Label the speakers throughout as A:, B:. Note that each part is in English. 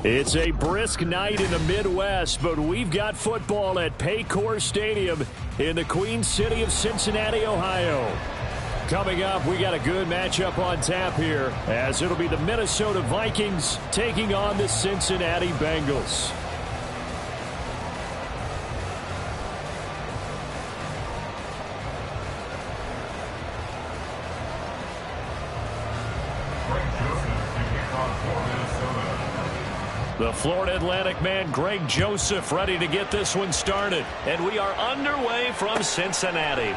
A: It's a brisk night in the Midwest, but we've got football at Paycor Stadium in the Queen City of Cincinnati, Ohio. Coming up, we got a good matchup on tap here, as it'll be the Minnesota Vikings taking on the Cincinnati Bengals. The Florida Atlantic man, Greg Joseph, ready to get this one started. And we are underway from Cincinnati.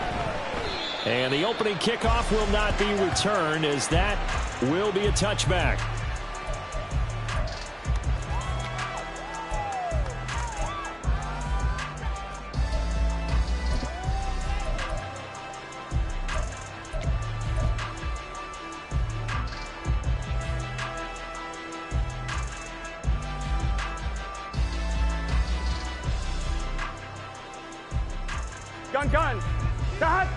A: And the opening kickoff will not be returned, as that will be a touchback.
B: Gun. Cut.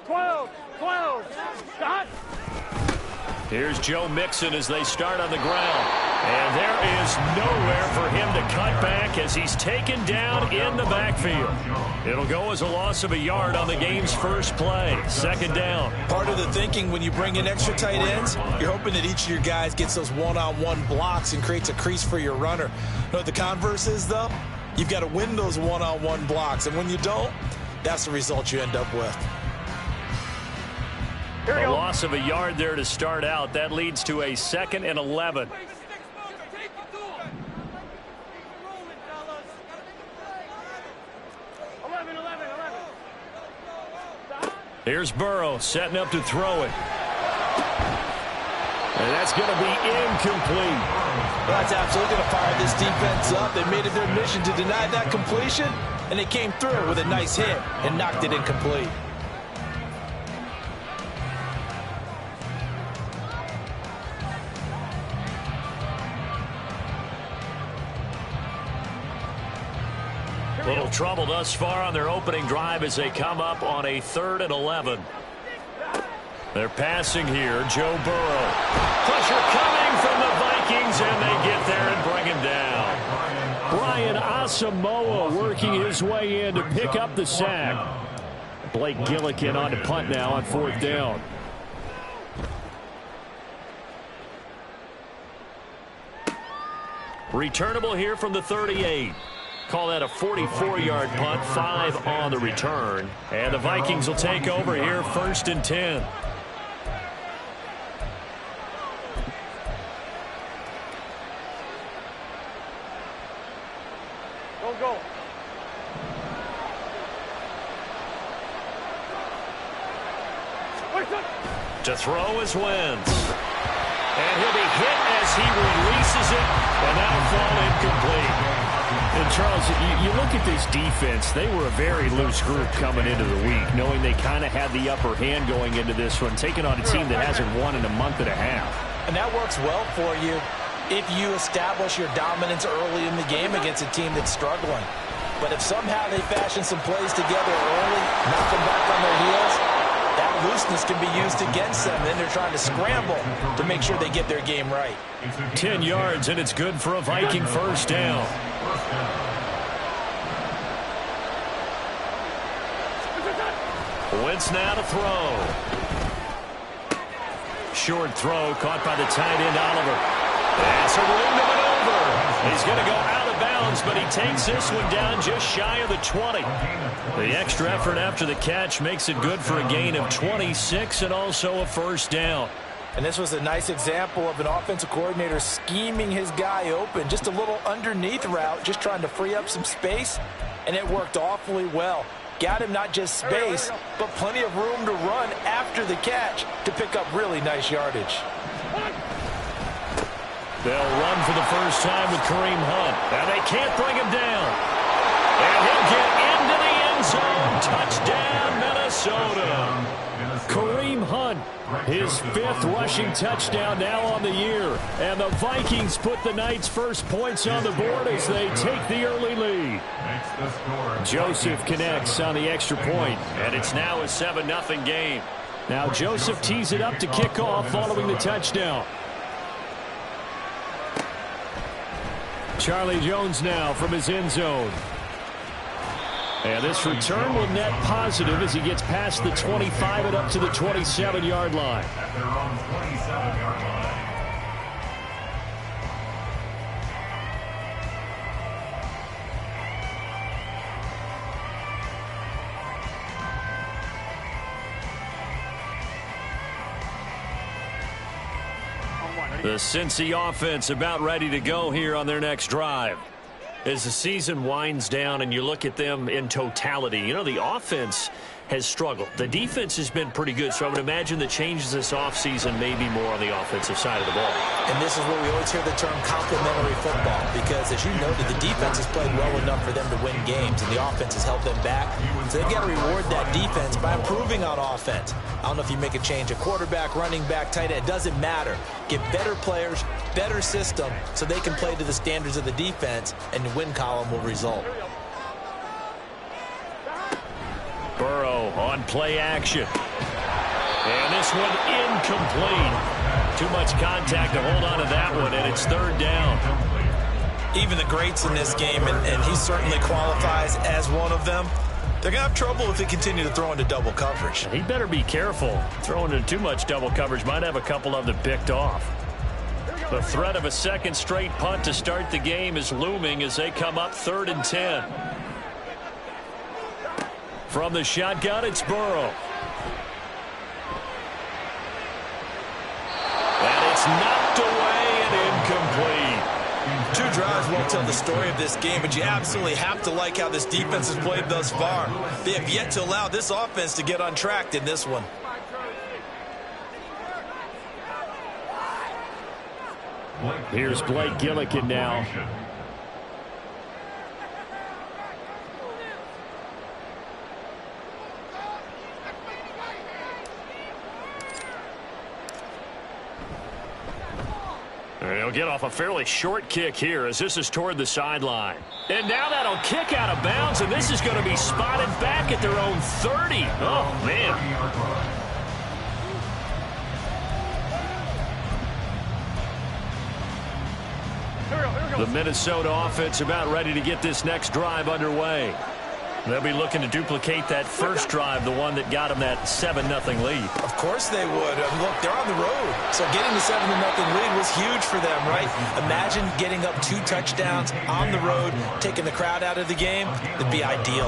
B: 12. Cut.
A: Here's Joe Mixon as they start on the ground. And there is nowhere for him to cut back as he's taken down in the backfield. It'll go as a loss of a yard on the game's first play. Second down.
C: Part of the thinking when you bring in extra tight ends, you're hoping that each of your guys gets those one-on-one blocks and creates a crease for your runner. You know what the converse is, though? You've got to win those one-on-one blocks. And when you don't, that's the result you end up with.
A: A loss of a yard there to start out. That leads to a 2nd and 11. Here's Burrow setting up to throw it. And that's going to be incomplete.
C: That's absolutely going to fire this defense up. They made it their mission to deny that completion, and they came through with a nice hit and knocked it incomplete.
A: Little trouble thus far on their opening drive as they come up on a 3rd and 11. They're passing here. Joe Burrow. Pressure coming from the Vikings, and they get there and bring him down. Brian Asamoah working his way in to pick up the sack. Blake Gillikin on to punt now on 4th down. Returnable here from the 38. Call that a 44-yard punt, 5 on the return. And the Vikings will take over here, 1st and 10.
B: Go.
A: To throw is Wentz. And he'll be hit as he releases it, and that'll fall incomplete. And Charles, you look at this defense, they were a very loose group coming into the week, knowing they kind of had the upper hand going into this one, taking on a team that hasn't won in a month and a half.
C: And that works well for you if you establish your dominance early in the game against a team that's struggling. But if somehow they fashion some plays together early, knock them back on their heels, that looseness can be used against them. Then they're trying to scramble to make sure they get their game right.
A: 10 yards, and it's good for a Viking 1st down. Wentz now to throw. Short throw caught by the tight end, Oliver. That's a room to maneuver. He's going to go out of bounds, but he takes this one down just shy of the 20. The extra effort after the catch makes it good for a gain of 26 and also a 1st down.
C: And this was a nice example of an offensive coordinator scheming his guy open. Just a little underneath route, just trying to free up some space, and it worked awfully well. Got him not just space, but plenty of room to run after the catch to pick up really nice yardage.
A: They'll run for the first time with Kareem Hunt. And they can't bring him down. And he'll get into the end zone. Touchdown, Minnesota. Kareem Hunt, his 5th rushing touchdown now on the year. And the Vikings put the Knights' first points on the board as they take the early lead. Joseph connects on the extra point, and it's now a 7-0 game. Now Joseph tees it up to kick off following the touchdown. Charlie Jones now from his end zone. And this return will net positive as he gets past the 25 and up to the 27-yard line.
D: At their own 27-yard line.
A: The Cincy offense about ready to go here on their next drive. As the season winds down and you look at them in totality, you know, the offense has struggled. The defense has been pretty good, so I would imagine the changes this offseason may be more on the offensive side of the ball.
C: And this is where we always hear the term complementary football, because as you noted, the defense has played well enough for them to win games, and the offense has held them back. So they've got to reward that defense by improving on offense. I don't know if you make a change, a quarterback, running back, tight end, it doesn't matter. Get better players, better system, so they can play to the standards of the defense, and the win column will result.
A: Burrow on play action. And this one incomplete. Too much contact to hold on to that one, and it's 3rd down.
C: Even the greats in this game, and he certainly qualifies as one of them, they're going to have trouble if they continue to throw into double coverage.
A: He better be careful. Throwing into too much double coverage might have a couple of them picked off. The threat of a second straight punt to start the game is looming as they come up 3rd and 10. From the shotgun, it's Burrow. And it's knocked away and incomplete.
C: 2 drives won't tell the story of this game, but you absolutely have to like how this defense has played thus far. They have yet to allow this offense to get untracked in this one.
A: Here's Blake Gillikin now. He'll get off a fairly short kick here as this is toward the sideline. And now that'll kick out of bounds, and this is going to be spotted back at their own 30. Oh, man. The Minnesota offense about ready to get this next drive underway. They'll be looking to duplicate that first drive, the one that got them that 7-0 lead.
C: Of course they would. Look, they're on the road. So getting the 7-0 lead was huge for them, right? Imagine getting up 2 touchdowns on the road, taking the crowd out of the game. It'd be ideal.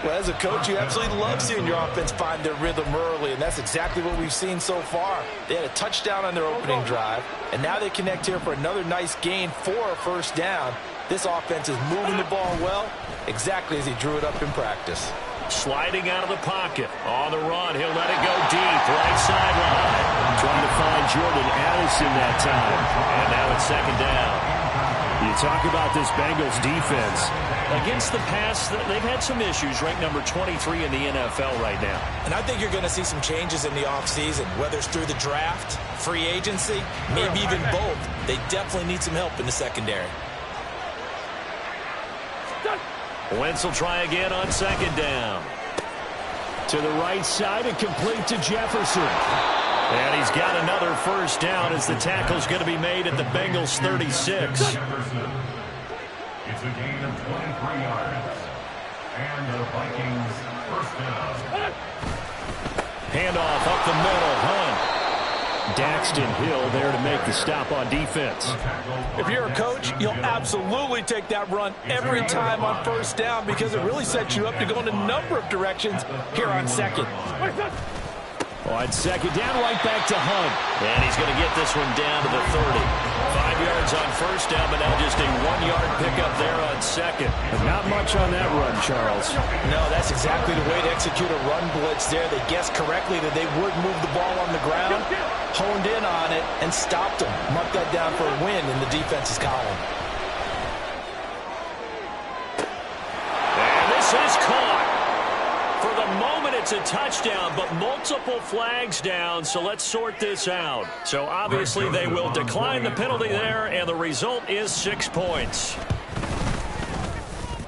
C: Well, as a coach, you absolutely love seeing your offense find their rhythm early, and that's exactly what we've seen so far. They had a touchdown on their opening drive, and now they connect here for another nice gain for a first down. This offense is moving the ball well, exactly as he drew it up in practice.
A: Sliding out of the pocket. On the run, he'll let it go deep. Right sideline. Trying to find Jordan Addison that time. And now it's 2nd down. You talk about this Bengals defense. Against the pass, they've had some issues. Ranked number 23 in the NFL right now.
C: And I think you're going to see some changes in the offseason, whether it's through the draft, free agency, maybe even both. They definitely need some help in the secondary.
A: Wentz will try again on 2nd down. To the right side and complete to Jefferson. And he's got another first down as the tackle's going to be made at the Bengals 36.
D: Jefferson. It's a gain of 23 yards. And the Vikings first down.
A: Handoff up the middle. Hunt. Daxton Hill there to make the stop on defense.
C: If you're a coach, you'll absolutely take that run every time on first down because it really sets you up to go in a number of directions here on 2nd.
A: On 2nd down, right back to Hunt. And he's going to get this one down to the 30. 5 yards on first down, but now just a 1-yard pickup there on 2nd. But not much on that run, Charles.
C: No, that's exactly the way to execute a run blitz there. They guessed correctly that they would move the ball on the ground, honed in on it, and stopped them. Marked that down for a win in the defense's column.
A: And this is caught. For the moment, it's a touchdown, but multiple flags down, so let's sort this out. So obviously they will decline the penalty there, and the result is 6 points.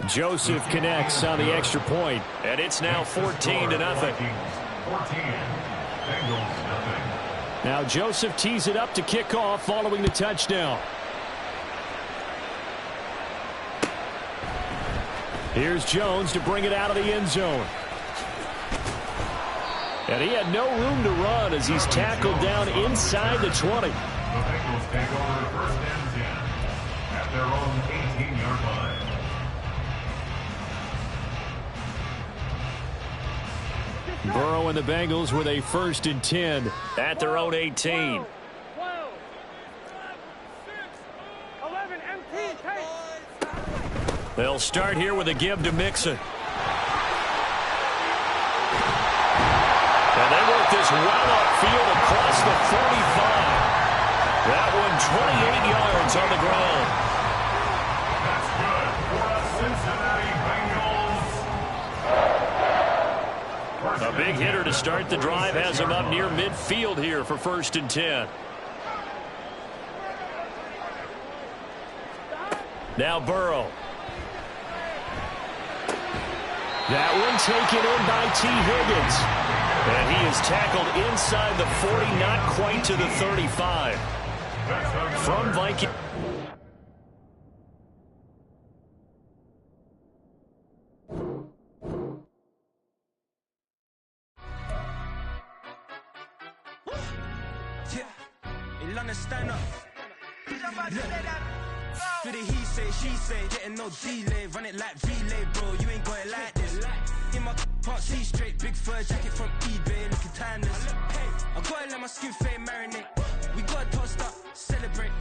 A: Joseph connects on the extra point, and it's now 14-0.
D: 14. Bengals nothing.
A: Now Joseph tees it up to kick off following the touchdown. Here's Jones to bring it out of the end zone. And he had no room to run as he's tackled down inside the 20.
D: The Bengals take over first and 10 at their own 18-yard line.
A: Burrow and the Bengals with a 1st and 10 at their own 18.
B: 12, 11, empty, take.
A: They'll start here with a give to Mixon. And they work this well upfield across the 45. That one 28 yards on the ground.
D: That's good for the Cincinnati Bengals.
A: A big hitter to start the drive has him up near midfield here for 1st and 10. Now Burrow. That one taken in by T. Higgins. And he is tackled inside the 40, not quite to the 35. From Viking.
E: Stand up. For the he say, she say, getting no delay, run it like relay, bro. You ain't got it like this. In my can't see straight, big fur jacket from eBay, looking timeless. I gotta let my skin fade marinate. We gotta toast up, celebrate.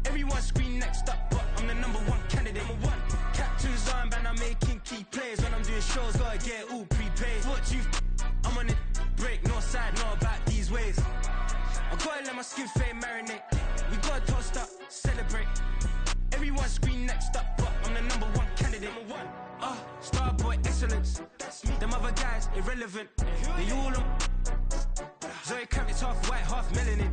E: Everyone scream next up, but I'm the #1 candidate. Captain's armband, I'm making key plays. When I'm doing shows, gotta get all prepaid. What you? I'm on it, break, no side, no about these ways. I gotta let my skin fade marinate. We gotta toast up, celebrate. Everyone scream next up, but I'm the #1 candidate. Starboy excellence. Them other guys irrelevant. They all on. Zoe Kravitz half white, half melanin.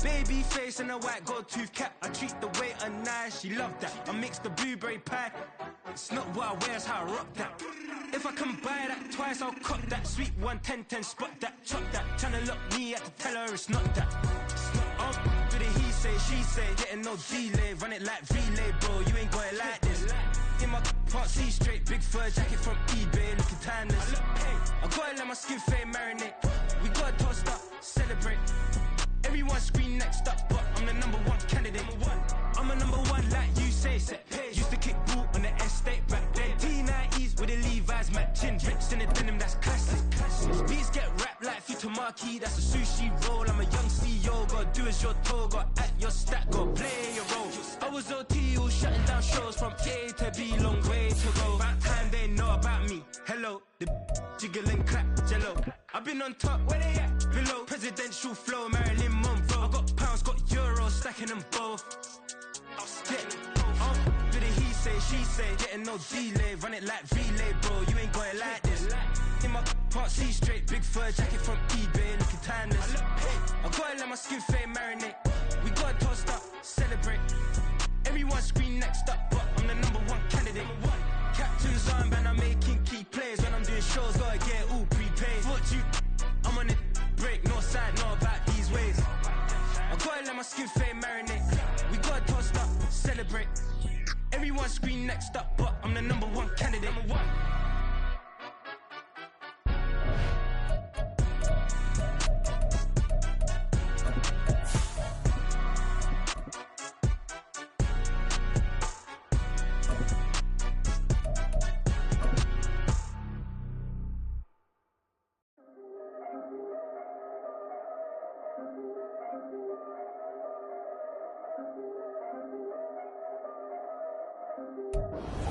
E: Baby face and a white gold tooth cap. I treat the waiter nice, she love that. I mix the blueberry pie. It's not what I wear, it's how I rock that. If I can buy that twice, I'll cop that. Sweet 110, spot that, chop that. Tryna lock me, I have to tell her it's not that. For the he say, she say, getting no delay, run it like relay, bro. You ain't got it like this. In my can't see straight, big fur jacket from eBay, looking timeless. I gotta let my skin fade marinate. We gotta toast up, celebrate. Everyone scream next up, but I'm the #1 candidate. I'm a #1 like you say, set pace. Used to kick ball on the estate back then. T90s with the Levi's matching. Bricks in the denim, that's classic. Beats get wrapped like Futamaki, that's a sushi roll. I'm a young CEO, gotta do as you're told. Gotta act your stack, gotta play your role. I was OT, all shutting down shows from A to B, long way to go. About time they know about me. Hello, the jiggle and clap, jello. I've been on top, where they at? Below, presidential flow, Marilyn Monroe. I got pounds, got euros, stacking them both. For the he say, she say, getting no delay, run it like relay, bro. You ain't got it like this. In my can't see straight, big fur jacket from eBay, looking timeless. I gotta let my skin fade marinate. We gotta toast up, celebrate. Everyone scream next up, but I'm the #1 candidate. Captain's armband, I'm making key plays. When I'm doing shows, gotta get all prepaid. What you? I'm on it, break, no side, no about these ways. I gotta let my skin fade marinate. We gotta toast up, celebrate. Everyone scream next up, but I'm the #1 candidate.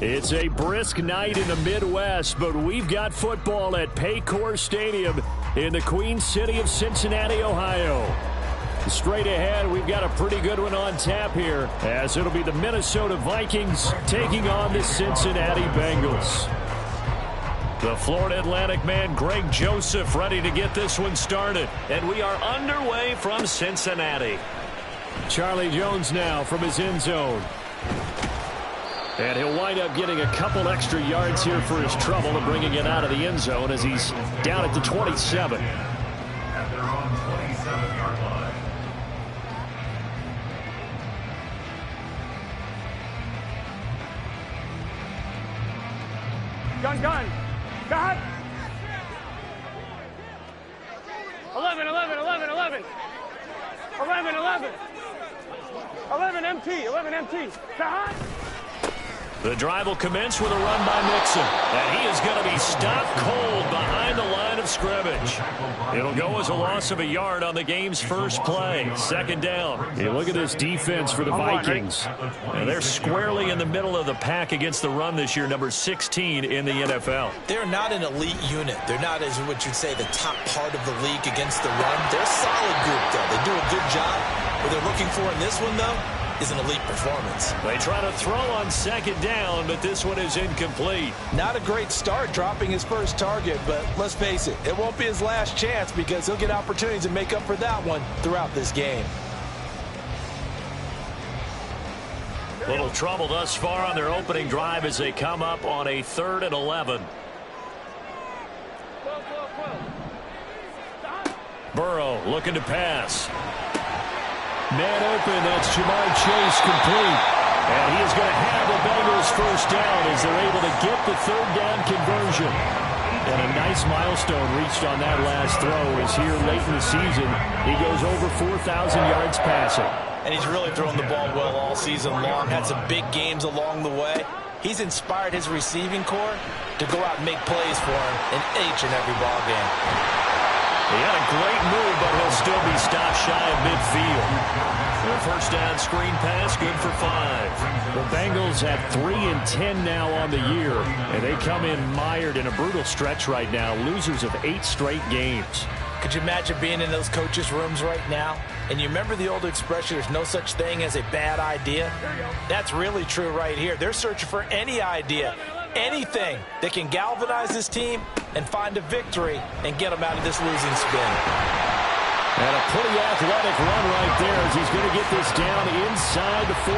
A: It's a brisk night in the Midwest, but we've got football at Paycor Stadium in the Queen City of Cincinnati, Ohio. Straight ahead, we've got a pretty good one on tap here, as it'll be the Minnesota Vikings taking on the Cincinnati Bengals. The Florida Atlantic man, Greg Joseph, ready to get this one started. And we are underway from Cincinnati. Charlie Jones now from his end zone. And he'll wind up getting a couple extra yards here for his trouble and bringing it out of the end zone as he's down at the 27.
D: At their own 27-yard line.
B: Gun. Got. 11. 11 MT. Got.
A: The drive will commence with a run by Mixon. And he is going to be stopped cold behind the line of scrimmage. It'll go as a loss of a yard on the game's first play. Second down. Hey, look at this defense for the Vikings. And they're squarely in the middle of the pack against the run this year, number 16 in the NFL.
C: They're not an elite unit. They're not, as what you'd say, the top part of the league against the run. They're a solid group, though. They do a good job. What they're looking for in this one, though, is an elite performance.
A: They try to throw on second down, but this one is incomplete.
C: Not a great start dropping his first target, but let's face it, it won't be his last chance because he'll get opportunities to make up for that one throughout this game.
A: Little trouble thus far on their opening drive as they come up on a 3rd and 11. Burrow looking to pass. Man open, that's Jamar Chase complete. And he is going to have the Bengals first down as they're able to get the 3rd down conversion. And a nice milestone reached on that last throw as here late in the season, he goes over 4,000 yards passing.
C: And he's really thrown the ball well all season long, had some big games along the way. He's inspired his receiving corps to go out and make plays for him in each and every ball game.
A: He had a great move, but he'll still be stopped shy of midfield. The first down screen pass, good for 5. The Bengals have 3-10 now on the year, and they come in mired in a brutal stretch right now, losers of 8 straight games.
C: Could you imagine being in those coaches' rooms right now? And you remember the old expression, there's no such thing as a bad idea? That's really true right here. They're searching for any idea, anything that can galvanize this team and find a victory and get them out of this losing spin.
A: And a pretty athletic run right there as he's going to get this down inside the 40.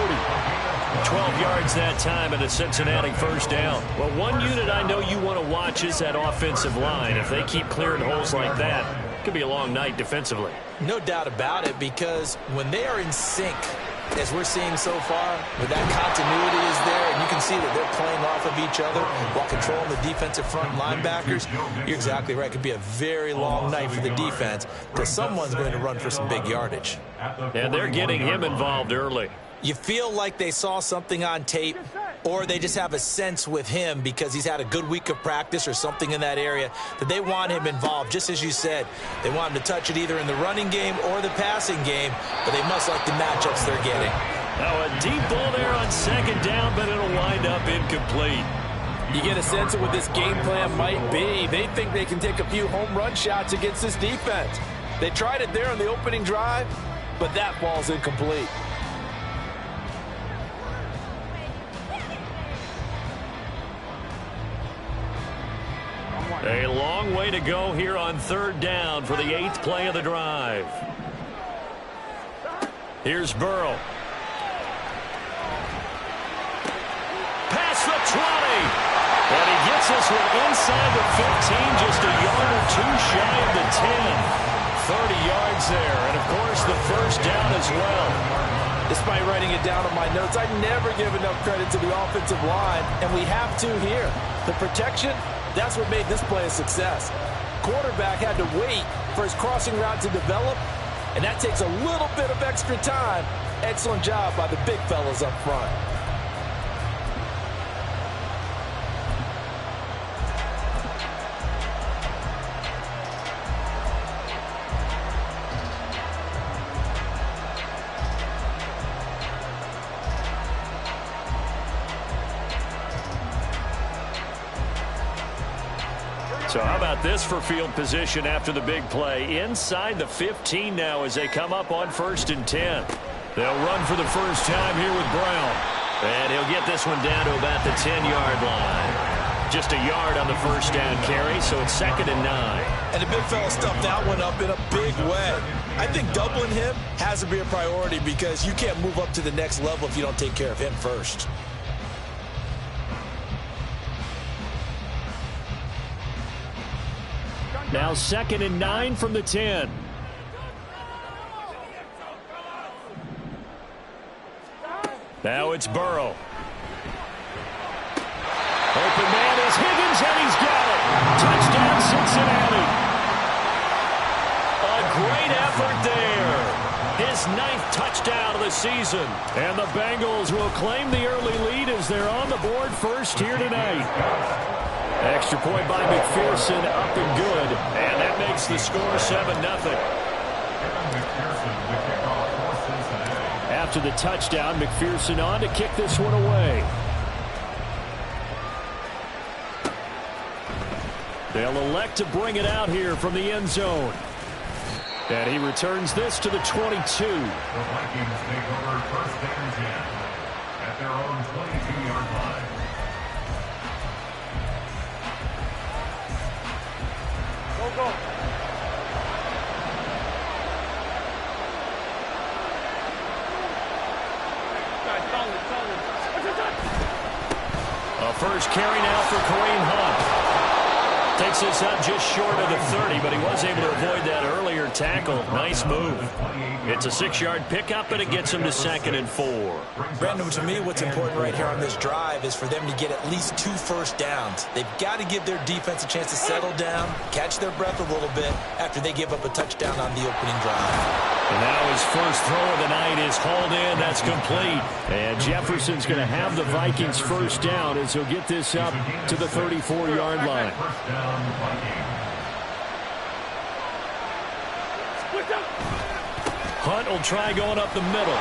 A: 12 yards that time and a Cincinnati first down. Well, one unit I know you want to watch is that offensive line. If they keep clearing holes like that, it could be a long night defensively.
C: No doubt about it, because when they are in sync, as we're seeing so far, where that continuity is there, and you can see that they're playing off of each other while controlling the defensive front linebackers, you're exactly right. It could be a very long night for the defense because someone's going to run for some big yardage.
A: And they're getting him involved early.
C: You feel like they saw something on tape, or they just have a sense with him because he's had a good week of practice or something in that area that they want him involved. Just as you said, they want him to touch it either in the running game or the passing game, but they must like the matchups they're getting.
A: Now a deep ball there on second down, but it'll wind up incomplete.
C: You get a sense of what this game plan might be. They think they can take a few home run shots against this defense. They tried it there on the opening drive, but that ball's incomplete.
A: A long way to go here on 3rd down for the 8th play of the drive. Here's Burrow. Past the 20. And he gets this one inside the 15, just a yard or 2 shy of the 10. 30 yards there, and of course the first down as well.
C: Despite writing it down on my notes, I never give enough credit to the offensive line, and we have to here. The protection, that's what made this play a success. Quarterback had to wait for his crossing route to develop, and that takes a little bit of extra time. Excellent job by the big fellas up front.
A: So how about this for field position after the big play? Inside the 15 now as they come up on 1st and 10. They'll run for the first time here with Brown. And he'll get this one down to about the 10-yard line. just a yard on the first down carry, so it's 2nd and 9.
C: And the big fella stuffed that one up in a big way. I think doubling him has to be a priority because you can't move up to the next level if you don't take care of him first.
A: Now 2nd and 9 from the 10. Now it's Burrow. Open man is Higgins, and he's got it. Touchdown, Cincinnati. A great effort there. His 9th touchdown of the season. And the Bengals will claim the early lead as they're on the board first here tonight. Extra point by McPherson, up and good. And that makes the score 7-0. After the touchdown, McPherson on to kick this one away. They'll elect to bring it out here from the end zone. And he returns this to the 22.
D: The Vikings take over 1st and 10 at their own 22-yard line.
B: Go.
A: A first carry now for Kareem Hunt. Takes this up just short of the 30, but he was able to avoid that earlier tackle. Nice move. It's a 6-yard pickup, and it gets him to 2nd and 4.
C: Brandon, to me, what's important right here on this drive is for them to get at least 2 first downs. They've got to give their defense a chance to settle down, catch their breath a little bit after they give up a touchdown on the opening drive.
A: And now his first throw of the night is hauled in. That's complete. And Jefferson's going to have the Vikings first down as he'll get this up to the 34-yard line. Hunt will try going up the middle.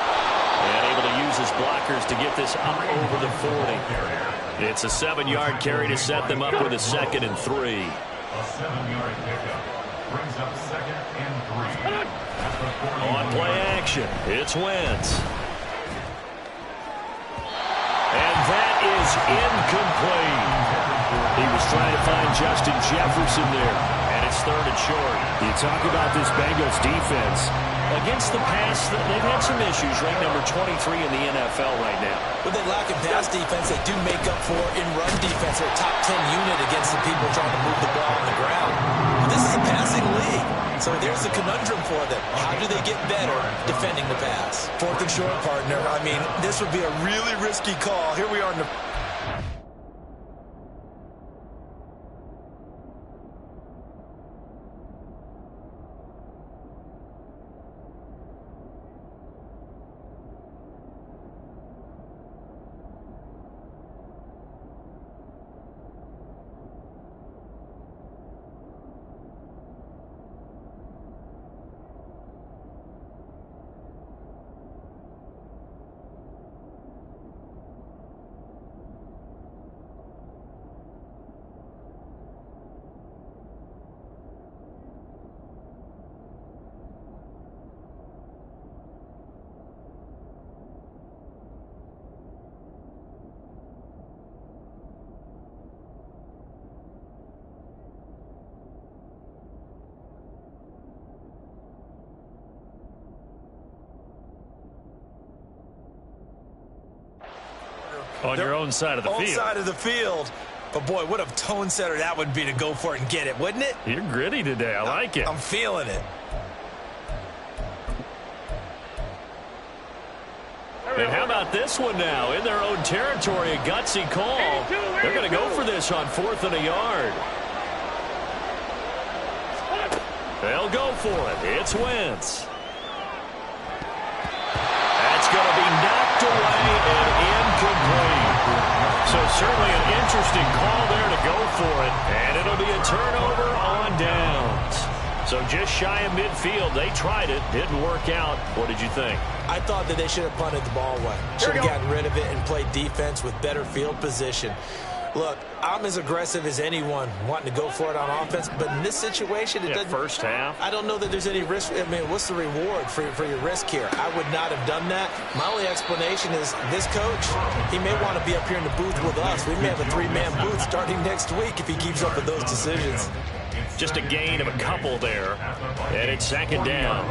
A: And able to use his blockers to get this up over the 40. It's a 7-yard carry to set them up with a 2nd and 3.
D: A 7-yard pickup brings up 2nd and 3.
A: On play action, it's Wentz. And that is incomplete. He was trying to find Justin Jefferson there, and it's 3rd and short. You talk about this Bengals defense. Against the pass, they've had some issues, ranked number 23 in the NFL right now.
C: When they lack in pass defense, they do make up for in run defense. They're a top 10 unit against the people trying to move the ball on the ground. But this is a passing league. So there's the conundrum for them. How do they get better defending the pass? 4th and short, partner. I mean, this would be a really risky call. Here we are in the...
A: On your own side of the field.
C: Own side of the field. But, boy, what a tone setter that would be to go for it and get it, wouldn't it?
A: You're gritty today. I like it.
C: I'm feeling it.
A: And how about this one now? In their own territory, a gutsy call. They're going to go for this on 4th and a yard. They'll go for it. It's Wentz. That's going to be knocked away and incomplete. So certainly an interesting call there to go for it. And it'll be a turnover on downs. So just shy of midfield. They tried it. Didn't work out. What did you think?
C: I thought that they should have punted the ball away. Should have gotten rid of it and played defense with better field position. Look, I'm as aggressive as anyone wanting to go for it on offense, but in this situation, it doesn't.
A: First half.
C: I don't know that there's any risk. I mean, what's the reward for your risk here? I would not have done that. My only explanation is this coach, he may want to be up here in the booth with us. We may have a three-man booth starting next week if he keeps up with those decisions.
A: Just a gain of a couple there, and it's second down.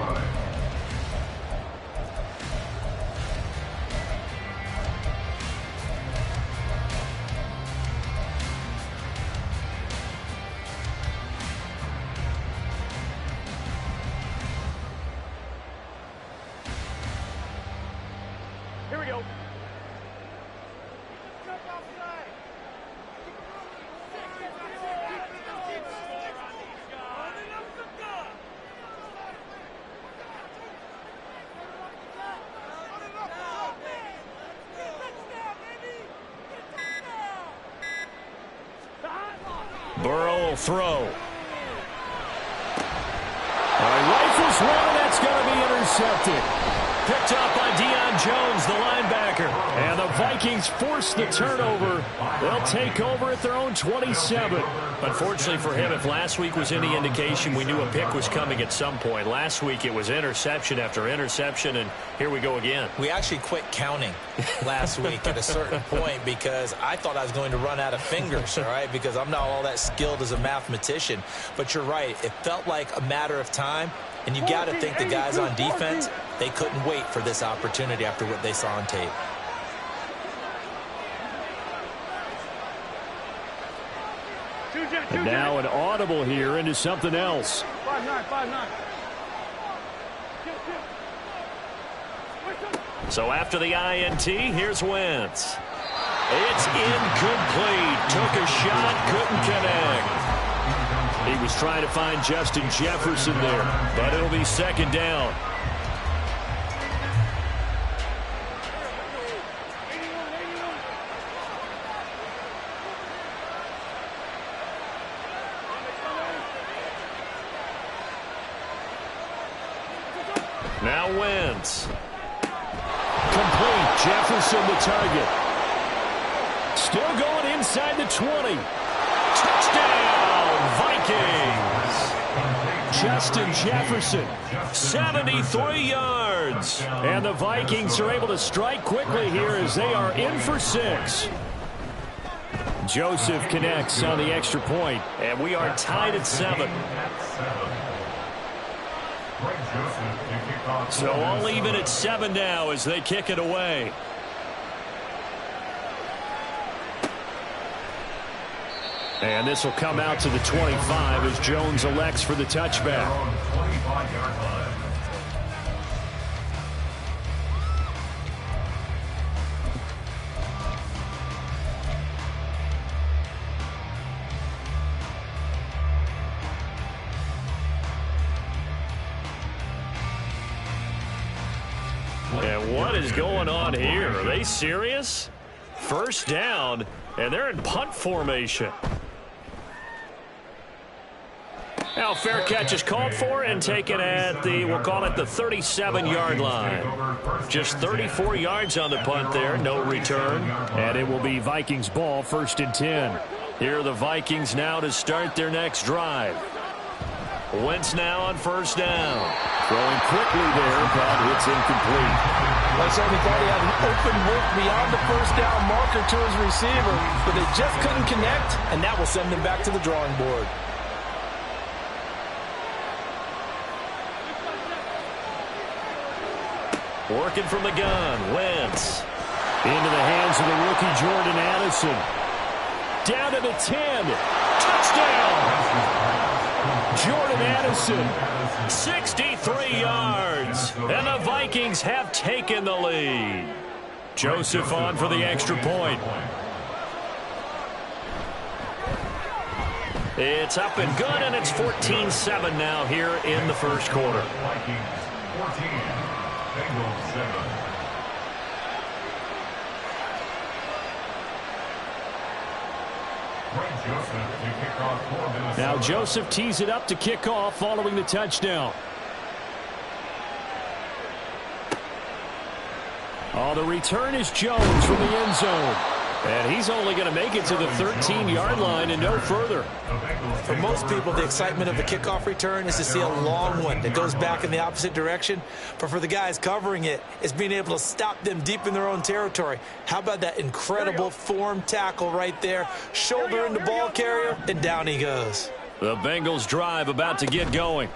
B: Here we go.
A: Burrow will throw. Rifles one, that's going to be intercepted. Picked up by Deion Jones, the linebacker. And the Vikings force the turnover. They'll take over at their own 27. Unfortunately for him, if last week was any indication, we knew a pick was coming at some point. Last week it was interception after interception, and here we go again.
C: We actually quit counting last week at a certain point because I thought I was going to run out of fingers, all right, because I'm not all that skilled as a mathematician. But you're right. It felt like a matter of time, and you got to think the guys on defense, they couldn't wait for this opportunity after what they saw on tape.
A: And now an audible here into something else.
B: 5-9.
A: So after the INT, here's Wentz. It's incomplete. Took a shot, couldn't connect. He was trying to find Justin Jefferson there, but it'll be second down. Now Wentz. Complete. Jefferson the target. Still going inside the 20. Touchdown, Vikings. Justin Jefferson, 73 yards. And the Vikings are able to strike quickly here as they are in for 6. Joseph connects on the extra point, and we are tied at 7. So all even at 7 now as they kick it away. And this will come out to the 25 as Jones elects for the touchback. And what is going on here? Are they serious? First down, and they're in punt formation. Now, fair catch is called for and taken at the, we'll call it the 37-yard line. Just 34 yards on the punt there, no return. And it will be Vikings ball, 1st and 10. Here are the Vikings now to start their next drive. Wentz now on 1st down. Throwing quickly there, but it's incomplete.
C: I certainly thought he had an open look beyond the 1st down marker to his receiver, but they just couldn't connect, and that will send him back to the drawing board.
A: Working from the gun, Wentz. Into the hands of the rookie Jordan Addison. Down to the 10. Touchdown! Jordan Addison, 63 yards. And the Vikings have taken the lead. Joseph on for the extra point. It's up and good, and it's 14-7 now here in the first quarter.
D: Vikings 14, Bengals 7.
A: Now Joseph tees it up to kick off following the touchdown. Oh, the return is Jones from the end zone. And he's only going to make it to the 13-yard line and no further.
C: For most people, the excitement of a kickoff return is to see a long one that goes back in the opposite direction. But for the guys covering it, it's being able to stop them deep in their own territory. How about that incredible form tackle right there? Shoulder in the ball carrier, and down he goes.
A: The Bengals drive about to get going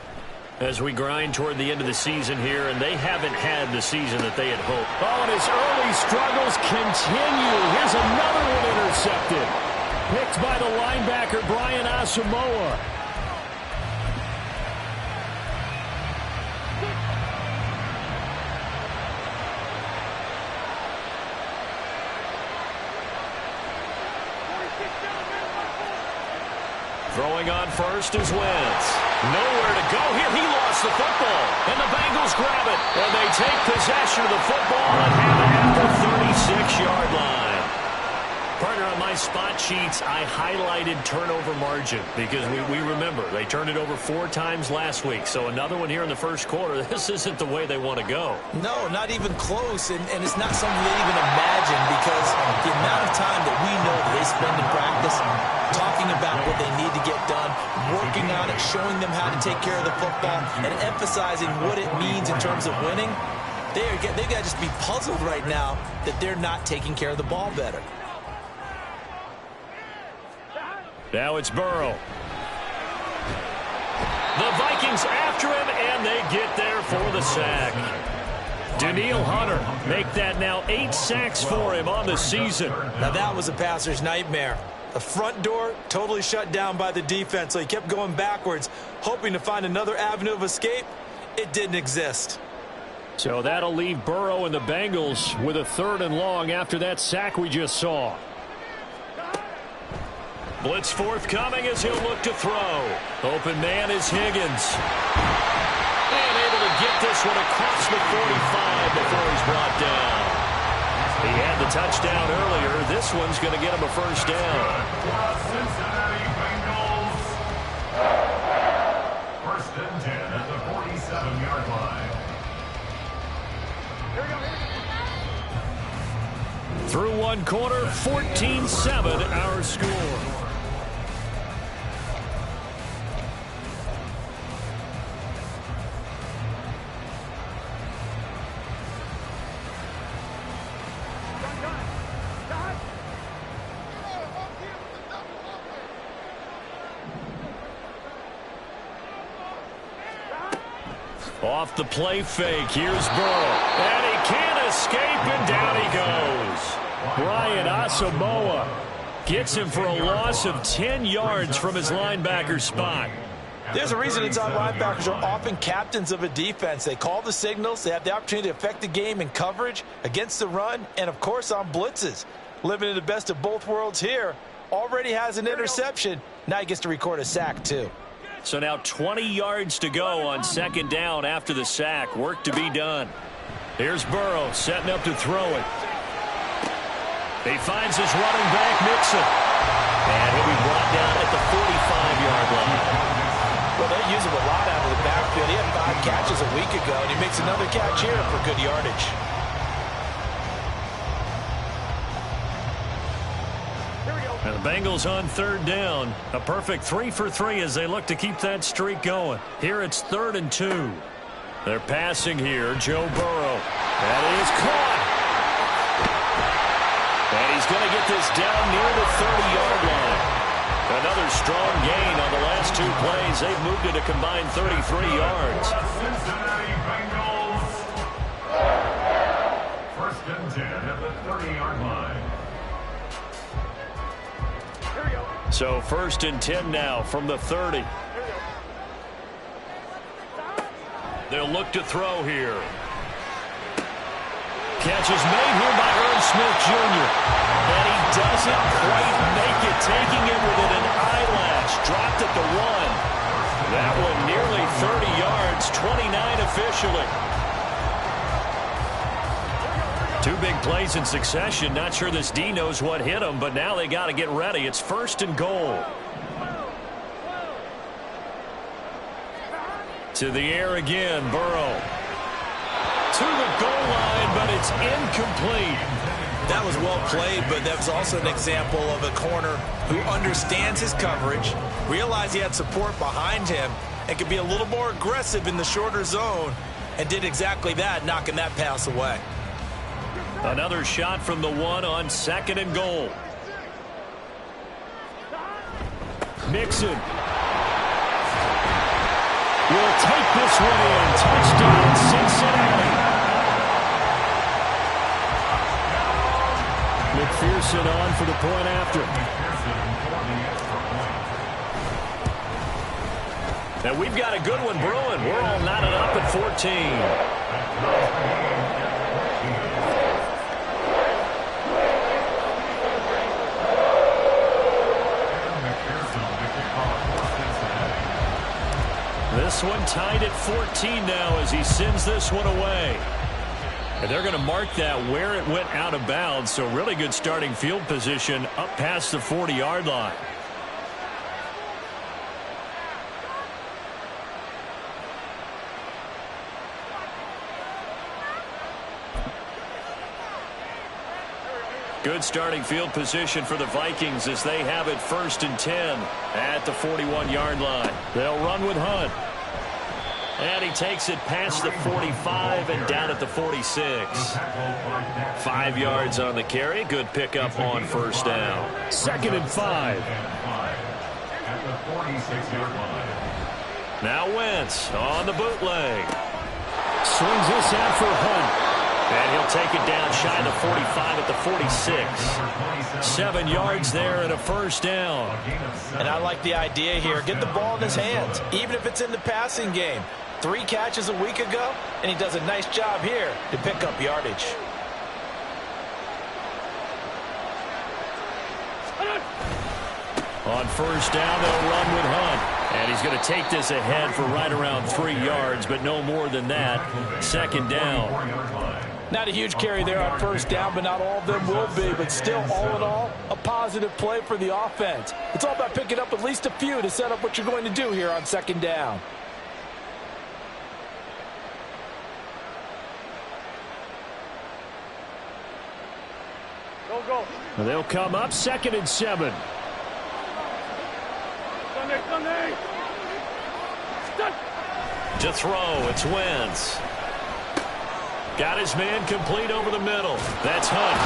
A: as we grind toward the end of the season here, and they haven't had the season that they had hoped. Oh, and his early struggles continue. Here's another one intercepted. Picked by the linebacker, Brian Asamoah. Throwing on first is Wentz. Nowhere to go here. He lost the football. And the Bengals grab it. And they take possession of the football and have it at the 36-yard line. Partner, on my spot sheets, I highlighted turnover margin because we remember they turned it over 4 times last week. So another one here in the first quarter. This isn't the way they want to go.
C: No, not even close. And it's not something they even imagine because the amount of time that we know that they spend in practice talking about what they need to get done, working on it, showing them how to take care of the football, and emphasizing what it means in terms of winning. They've got to just be puzzled right now that they're not taking care of the ball better.
A: Now it's Burrow. The Vikings after him, and they get there for the sack. Daniil Hunter make that now 8 sacks for him on the season.
C: Now that was a passer's nightmare. The front door totally shut down by the defense, so he kept going backwards, hoping to find another avenue of escape. It didn't exist.
A: So that'll leave Burrow and the Bengals with a 3rd and long after that sack we just saw. Blitz forthcoming as he'll look to throw. Open man is Higgins. And able to get this one across the 45 before he's brought down. He had the touchdown earlier. This one's going to get him a first down.
D: Cincinnati Bengals. 1st and 10 at the 47-yard line.
A: Through one quarter, 14-7 our score. Off the play fake, here's Burrow. And he can't escape, and down he goes. Brian Asamoah gets him for a loss of 10 yards from his linebacker spot.
C: There's a reason inside linebackers are often captains of a defense. They call the signals. They have the opportunity to affect the game in coverage, against the run, and, of course, on blitzes. Living in the best of both worlds here. Already has an interception. Now he gets to record a sack, too.
A: So now 20 yards to go on 2nd down after the sack. Work to be done. Here's Burrow setting up to throw it. He finds his running back, Mixon. And he'll be brought down at the 45-yard line.
C: Well, they use him a lot out of the backfield. He had 5 catches a week ago, and he makes another catch here for good yardage.
A: And the Bengals on 3rd down. A perfect 3 for 3 as they look to keep that streak going. Here it's 3rd and 2. They're passing here. Joe Burrow. That is caught. And he's going to get this down near the 30-yard line. Another strong gain on the last 2 plays. They've moved it a combined 33 yards.
D: Cincinnati Bengals. 1st and 10 at the 30-yard line.
A: So 1st and 10 now from the 30. They'll look to throw here. Catch is made here by Irv Smith Jr. And he doesn't quite make it, taking it within an eyelash. Dropped at the 1. That one nearly 30 yards, 29 officially. 2 big plays in succession. Not sure this D knows what hit him, but now they got to get ready. It's 1st and goal. To the air again, Burrow. To the goal line, but it's incomplete.
C: That was well played, but that was also an example of a corner who understands his coverage, realized he had support behind him, and could be a little more aggressive in the shorter zone, and did exactly that, knocking that pass away.
A: Another shot from the one on 2nd and goal. Mixon will take this one in. Touchdown, Cincinnati. McPherson on for the point after. And we've got a good one brewing. We're all knotted up at 14. This one tied at 14 now as he sends this one away. And they're going to mark that where it went out of bounds, so really good starting field position up past the 40-yard line. Good starting field position for the Vikings as they have it 1st and 10 at the 41-yard line. They'll run with Hunt. And he takes it past the 45 and down at the 46. 5 yards on the carry. Good pickup on 1st down. 2nd and 5.
D: At the 46-yard line.
A: Now Wentz on the bootleg. Swings this out for Hunt. And he'll take it down shy of the 45 at the 46. 7 yards there and a 1st down.
C: And I like the idea here. Get the ball in his hands, even if it's in the passing game. 3 catches a week ago, and he does a nice job here to pick up yardage.
A: On 1st down, they'll run with Hunt. And he's going to take this ahead for right around 3 yards, but no more than that. 2nd down.
C: Not a huge carry there on 1st down, but not all of them will be. But still, all in all, a positive play for the offense. It's all about picking up at least a few to set up what you're going to do here on 2nd down.
B: Go.
A: They'll come up 2nd and 7.
B: Sunday.
A: To throw, it's Wentz. Got his man complete over the middle. That's Hunt.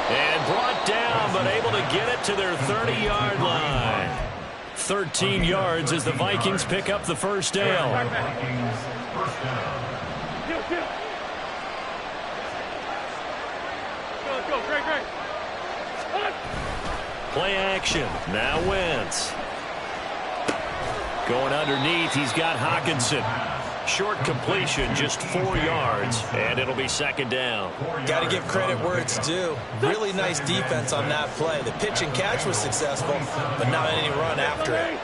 A: And brought down, but able to get it to their 30-yard line. 13 yards as the Vikings pick up the 1st down.
B: Go. Great.
A: Play action. Now Wentz. Going underneath, he's got Hockenson. Short completion, just 4 yards, and it'll be 2nd down.
C: Got to give credit where it's due. Really nice defense on that play. The pitch and catch was successful, but not any run after it.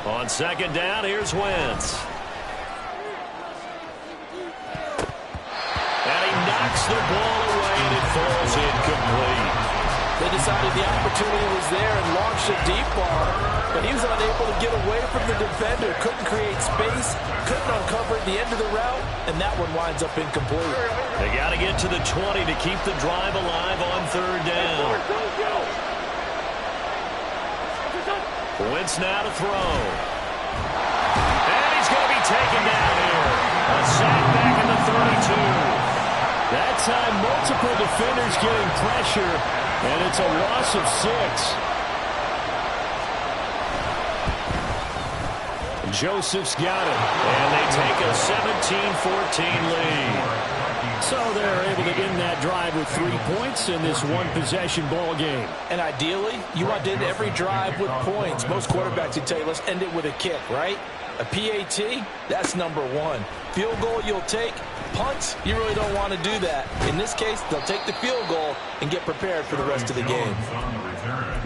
A: On 2nd down, here's Wentz. And he knocks the ball away, and it falls incomplete.
C: They decided the opportunity was there and launched a deep ball, but he was unable to get away from the defender. Couldn't create space, couldn't uncover at the end of the route, and that one winds up incomplete.
A: They got to get to the 20 to keep the drive alive on 3rd down. Wentz now to throw. And he's going to be taken down here. A sack back in the 32. That time, multiple defenders getting pressure, and it's a loss of 6. Joseph's got it, and they take a 17-14 lead. So they're able to end that drive with 3 points in this one-possession ball game.
C: And ideally, you want to end every drive with points. Most quarterbacks would tell you, let's end it with a kick, right? A PAT, that's number 1. Field goal you'll take. Punts, you really don't want to do that. In this case, they'll take the field goal and get prepared for the rest of the game.
D: On the return,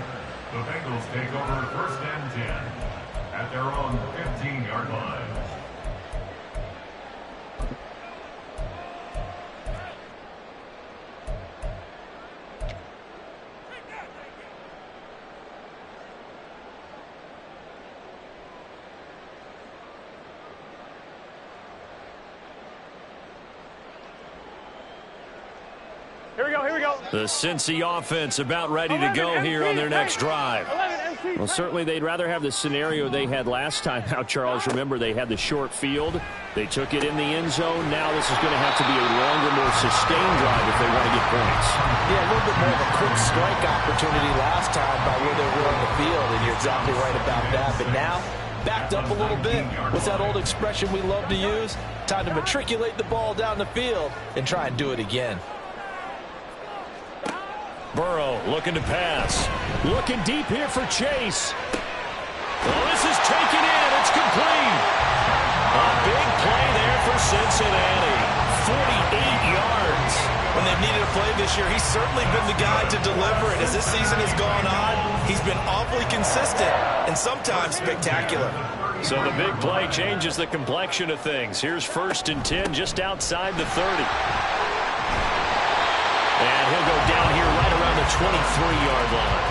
D: the Bengals take over 1st and 10 at their own 15-yard line.
B: Here we go.
A: The Cincy offense about ready to go here on their next drive.
F: Well, certainly they'd rather have the scenario they had last time out, Charles. Remember, they had the short field. They took it in the end zone. Now this is going to have to be a longer, more sustained drive if they want to get points.
C: Yeah, a little bit more of a quick strike opportunity last time by where they were on the field, and you're exactly right about that. But now, backed up a little bit. What's that old expression we love to use? Time to matriculate the ball down the field and try and do it again.
A: Burrow looking to pass.
F: Looking deep here for Chase.
A: Well, this is taken in. It's complete. A big play there for Cincinnati. 48 yards.
C: When they've needed a play this year, he's certainly been the guy to deliver it. As this season has gone on, he's been awfully consistent and sometimes spectacular.
A: So the big play changes the complexion of things. Here's 1st and 10 just outside the 30. And he'll go down here right around the 23-yard line.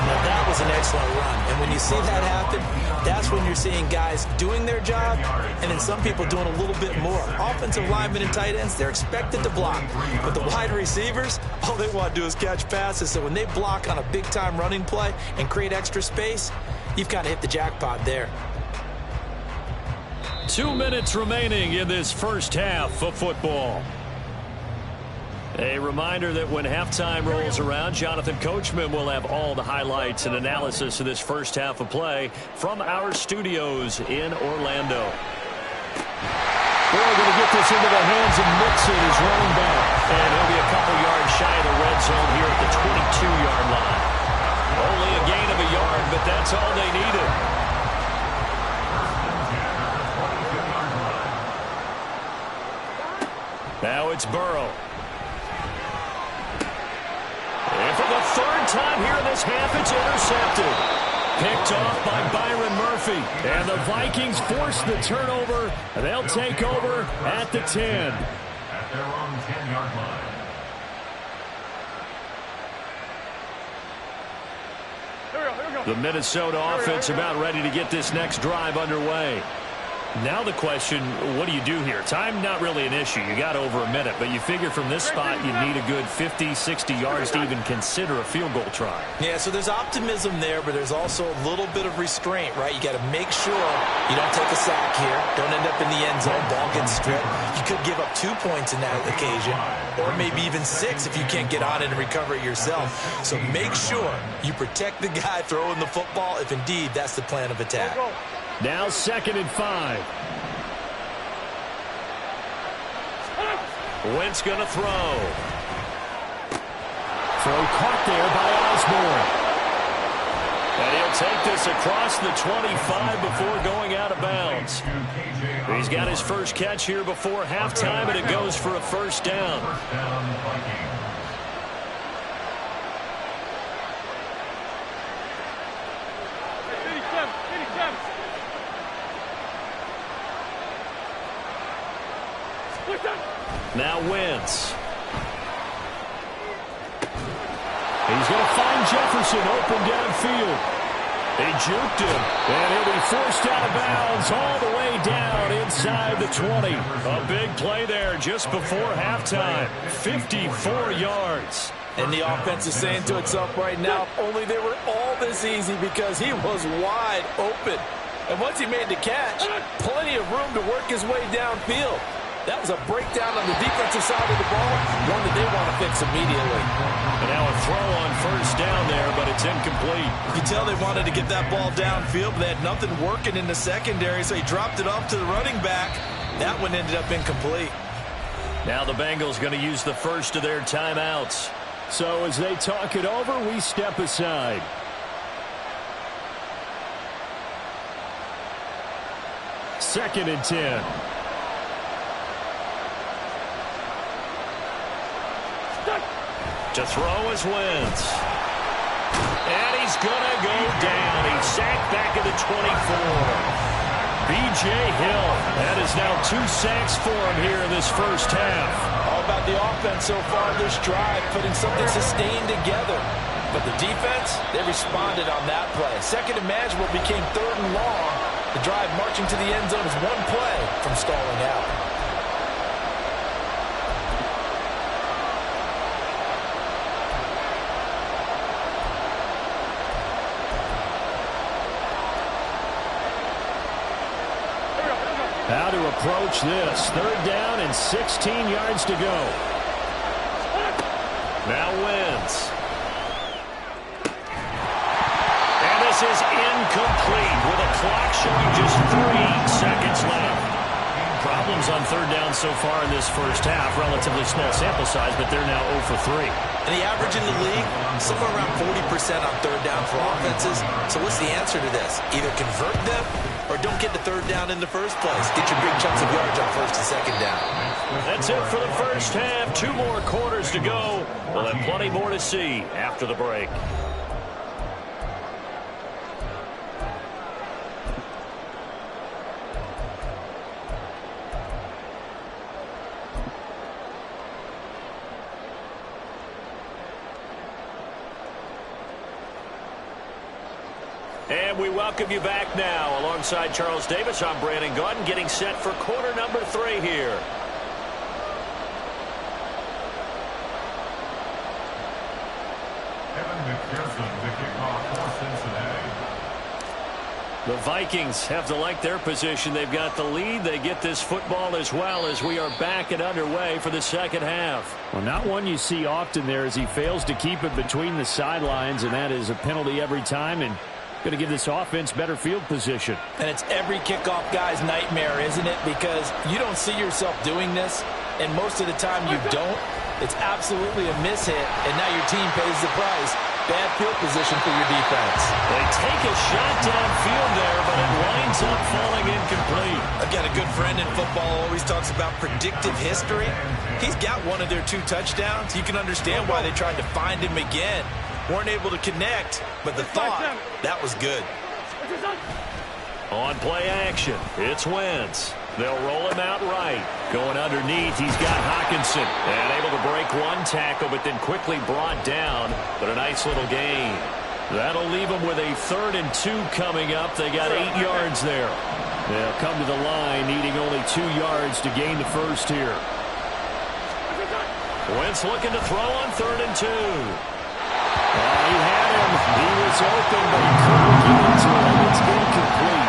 C: Now, that was an excellent run. And when you see that happen, that's when you're seeing guys doing their job and then some people doing a little bit more. Offensive linemen and tight ends, they're expected to block. But the wide receivers, all they want to do is catch passes. So when they block on a big-time running play and create extra space, you've kind of hit the jackpot there.
A: 2 minutes remaining in this first half of football. A reminder that when halftime rolls around, Jonathan Coachman will have all the highlights and analysis of this first half of play from our studios in Orlando.
F: We're going to get this into the hands of Mixon, his running back.
A: And he'll be a couple yards shy of the red zone here at the 22-yard line. Only a gain of a yard, but that's all they needed. Now it's Burrow. And for the 3rd time here in this half, it's intercepted. Picked off by Byron Murphy. And the Vikings force the turnover. They'll take over at the 10.
D: At their own 10-yard line.
B: Here we go.
A: The Minnesota offense about ready to get this next drive underway. Now the question, what do you do here? Time not really an issue. You got over a minute, but you figure from this spot you need a good 50, 60 yards to even consider a field goal try.
C: Yeah, so there's optimism there, but there's also a little bit of restraint, right? You got to make sure you don't take a sack here. Don't end up in the end zone. Ball gets stripped. You could give up 2 points in that occasion, or maybe even 6 if you can't get on it and recover it yourself. So make sure you protect the guy throwing the football if indeed that's the plan of attack.
F: Now 2nd and 5.
A: Wentz going to throw.
F: Throw caught there by Osborne.
A: And he'll take this across the 25 before going out of bounds. He's got his first catch here before halftime, and it goes for a 1st down.
D: First down, Vikings.
A: Now Wentz.
F: He's going to find Jefferson open downfield.
A: He juked him, and he'll be forced out of bounds all the way down inside the 20. A big play there just before halftime. 54 yards.
C: And the offense is saying to itself right now, only they were all this easy because he was wide open. And once he made the catch, plenty of room to work his way downfield. That was a breakdown on the defensive side of the ball, one that they want to fix immediately.
A: And now a throw on 1st down there, but it's incomplete.
C: You can tell they wanted to get that ball downfield, but they had nothing working in the secondary, so he dropped it off to the running back. That one ended up incomplete.
A: Now the Bengals going to use the first of their timeouts.
F: So as they talk it over, we step aside. Second and 10.
A: To throw is Wentz. And he's going to go down. He's sacked back at the 24. B.J. Hill. That is now 2 sacks for him here in this first half.
C: All about the offense so far this drive, putting something sustained together. But the defense, they responded on that play. Second and manageable became 3rd and long. The drive marching to the end zone is one play from stalling out.
F: approach this. 3rd down and 16 yards to go. Now Wentz. And this is incomplete with a clock showing just 3 seconds left. Problems on 3rd down so far in this first half. Relatively small sample size, but they're now 0 for 3.
C: And the average in the league, somewhere around 40% on 3rd down for offenses. So what's the answer to this? Either convert them or don't get to 3rd down in the first place. Get your big chunks of yards on 1st and 2nd down.
A: That's it for the first half. 2 more quarters to go. We'll have plenty more to see after the break. And we welcome you back now. Alongside Charles Davis, I'm Brandon Gaudin, getting set for quarter number 3 here. The Vikings have to like their position. They've got the lead. They get this football as well as we are back and underway for the second half.
F: Well, not one you see often there as he fails to keep it between the sidelines, and that is a penalty every time, and going to give this offense better field position.
C: And it's every kickoff guy's nightmare, isn't it? Because you don't see yourself doing this, and most of the time you don't. It's absolutely a mishit, and now your team pays the price. Bad field position for your defense.
A: They take a shot downfield there, but it winds up falling incomplete.
C: Again, a good friend in football always talks about predictive history. He's got one of their 2 touchdowns. You can understand why they tried to find him again. Weren't able to connect, but the thought, that was good.
A: On play action, it's Wentz. They'll roll him out right. Going underneath, he's got Hockenson. And able to break 1 tackle, but then quickly brought down. But a nice little gain. That'll leave them with a 3rd and 2 coming up. They got 8 yards there. They'll come to the line, needing only 2 yards to gain the first here. Wentz looking to throw on 3rd and 2. He had him. He was open, but he couldn't get into it. It's incomplete.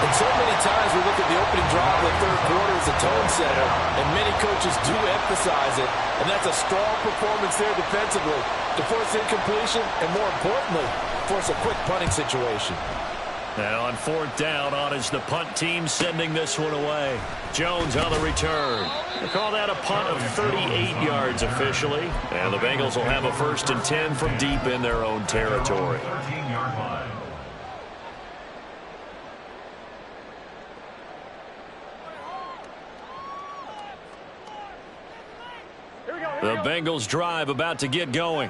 C: And so many times we look at the opening drive of the 3rd quarter as a tone setter, and many coaches do emphasize it, and that's a strong performance there defensively to force incompletion and, more importantly, force a quick punting situation.
A: Now on 4th down, on is the punt team sending this one away. Jones on the return. They call that a punt of 38 yards officially. And the Bengals will have a 1st and 10 from deep in their own territory.
D: 13-yard line.
A: The Bengals drive about to get going.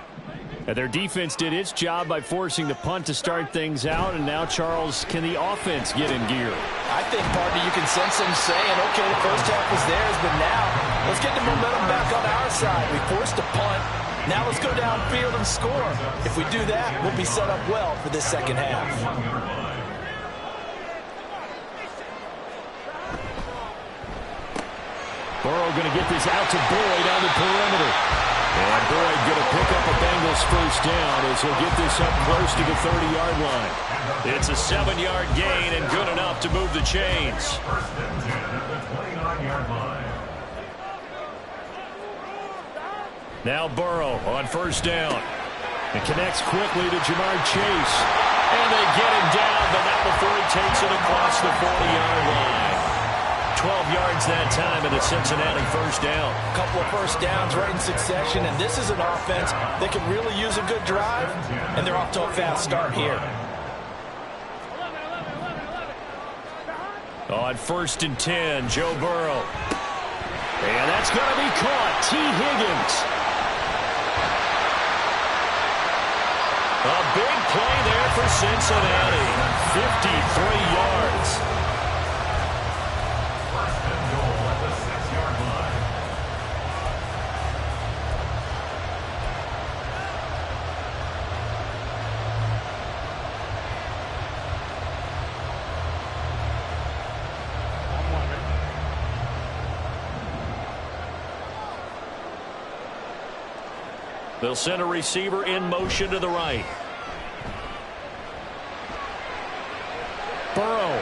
F: And their defense did its job by forcing the punt to start things out. And now, Charles, can the offense get in gear?
C: I think, partner, you can sense them saying, okay, the first half was theirs, but now let's get the momentum back on our side. We forced a punt. Now let's go downfield and score. If we do that, we'll be set up well for this second half.
F: Burrow going to get this out to Boyd on the perimeter. And Boyd going to pick up a Bengals 1st down as he'll get this up close to the 30-yard line.
A: It's a 7-yard gain and good enough to move the chains.
D: 1st and 10 at the 29-yard line.
A: Now Burrow on 1st down. It connects quickly to Jamar Chase. And they get him down, but not before he takes it across the 40-yard line. 12 yards that time and a Cincinnati 1st down.
C: A couple of 1st downs right in succession, and this is an offense that can really use a good drive, and they're off to a fast start here.
A: On 1st and 10, Joe Burrow. And that's going to be caught. T. Higgins. A big play there for Cincinnati. 53 yards. They'll send a receiver in motion to the right. Burrow.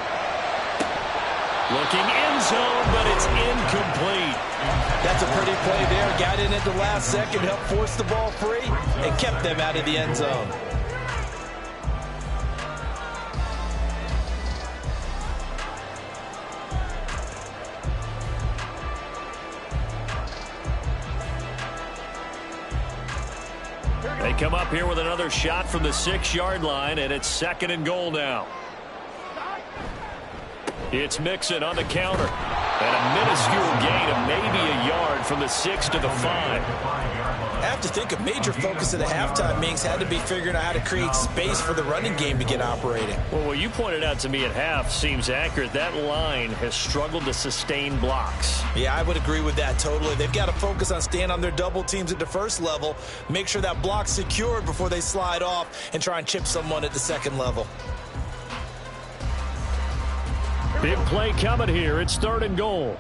A: Looking end zone, but it's incomplete.
C: That's a pretty play there. Got in at the last second, helped force the ball free, and kept them out of the end zone.
A: They come up here with another shot from the 6-yard line, and it's 2nd and goal now. It's Mixon on the counter. And a minuscule gain of maybe a yard from the 6 to the 5.
C: I have to think a major focus of the halftime, Minks, had to be figuring out how to create space for the running game to get operating.
A: Well, what you pointed out to me at half seems accurate. That line has struggled to sustain blocks.
C: Yeah, I would agree with that totally. They've got to focus on staying on their double teams at the first level, make sure that block's secured before they slide off and try and chip someone at the second level.
A: Big play coming here. It's 3rd and goal.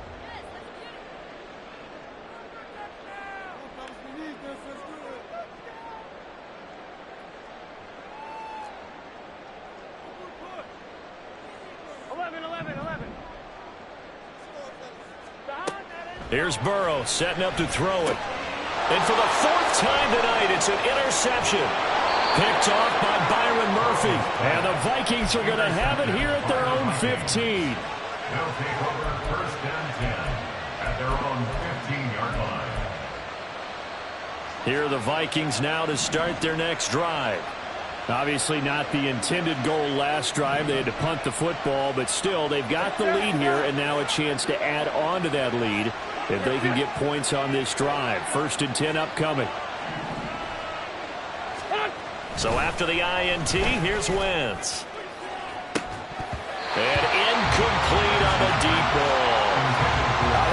A: Here's Burrow setting up to throw it. And for the 4th time tonight, it's an interception. Picked off by Byron Murphy. And the Vikings are going to have it here at their own 15.
D: They'll take over 1st and 10 at their own 15-yard line.
A: Here are the Vikings now to start their next drive. Obviously not the intended goal last drive. They had to punt the football, but still they've got the lead here and now a chance to add on to that lead if they can get points on this drive. 1st and 10 upcoming. So after the INT, here's Wentz. And incomplete on a deep ball.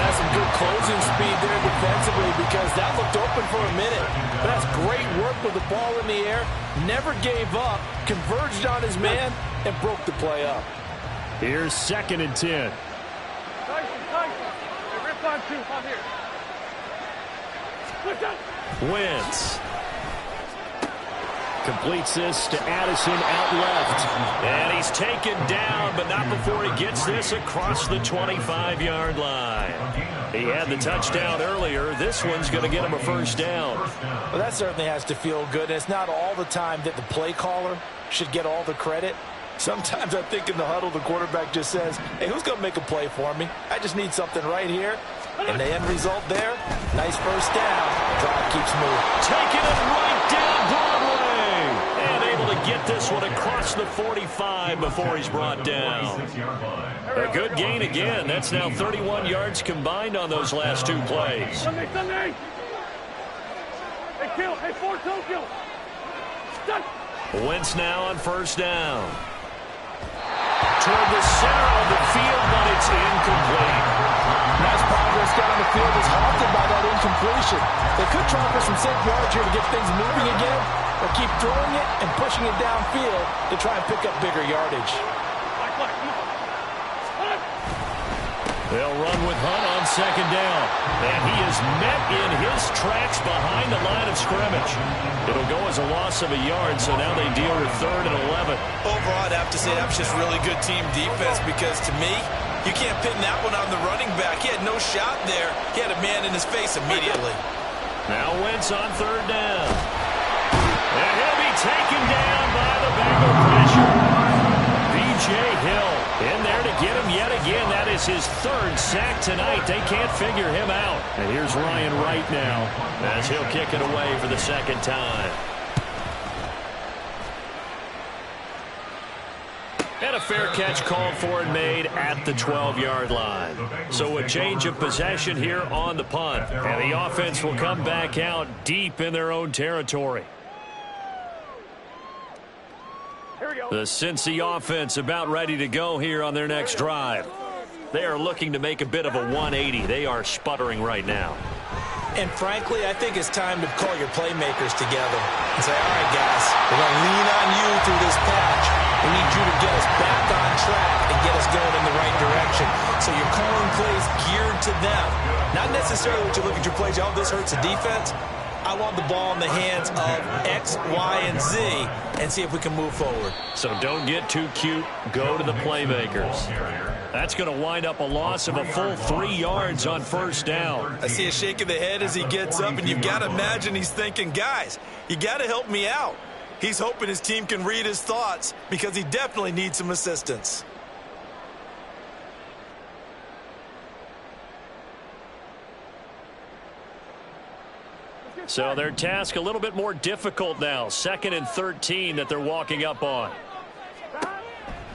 C: That's some good closing speed there defensively because that looked open for a minute. But that's great work with the ball in the air. Never gave up, converged on his man, and broke the play up.
A: Here's 2nd and 10. Wentz. Completes this to Addison out left. And he's taken down, but not before he gets this across the 25-yard line. He had the touchdown earlier. This one's going to get him a 1st down.
C: Well, that certainly has to feel good. And it's not all the time that the play caller should get all the credit. Sometimes I think in the huddle, the quarterback just says, hey, who's going to make a play for me? I just need something right here. And the end result there, nice 1st down. Drive keeps moving.
A: Taking it right down Broadway. And able to get this one across the 45 before he's brought down. A good gain again. That's now 31 yards combined on those last 2 plays.
B: Sunday. Hey, kill. Hey, 4-2 kill. Done.
A: Wentz now on 1st down. Toward the center of the field, but it's incomplete.
C: Nice progress down the field is halted by that incompletion. They could try for some safe yards here to get things moving again, or keep throwing it and pushing it downfield to try and pick up bigger yardage.
A: They'll run with Hunt on 2nd down. And he is met in his tracks behind the line of scrimmage. It'll go as a loss of a yard, so now they deal with 3rd and 11.
C: Overall, I'd have to say that was just really good team defense because to me, you can't pin that one on the running back. He had no shot there. He had a man in his face immediately.
A: Now Wentz on 3rd down. And he'll be taken down by the Bengal pressure. B.J. Hill in there to get him yet again. That is his 3rd sack tonight. They can't figure him out. And here's Ryan Wright now as he'll kick it away for the 2nd time. And a fair catch called for and made at the 12-yard line. So a change of possession here on the punt. And the offense will come back out deep in their own territory. The Cincy offense about ready to go here on their next drive. They are looking to make a bit of a 180. They are sputtering right now.
C: And frankly, I think it's time to call your playmakers together and say, all right, guys, we're going to lean on you through this patch. We need you to get us back on track and get us going in the right direction. So you're calling plays geared to them. Not necessarily what you look at your plays, oh, this hurts the defense. I want the ball in the hands of X, Y, and Z and see if we can move forward.
A: So don't get too cute. Go to the playmakers. That's going to wind up a loss of a full 3 yards on first down.
C: I see a shake of the head as he gets up, and you've got to imagine he's thinking, guys, you got to help me out. He's hoping his team can read his thoughts because he definitely needs some assistance.
A: So their task a little bit more difficult now. 2nd and 13 that they're walking up on.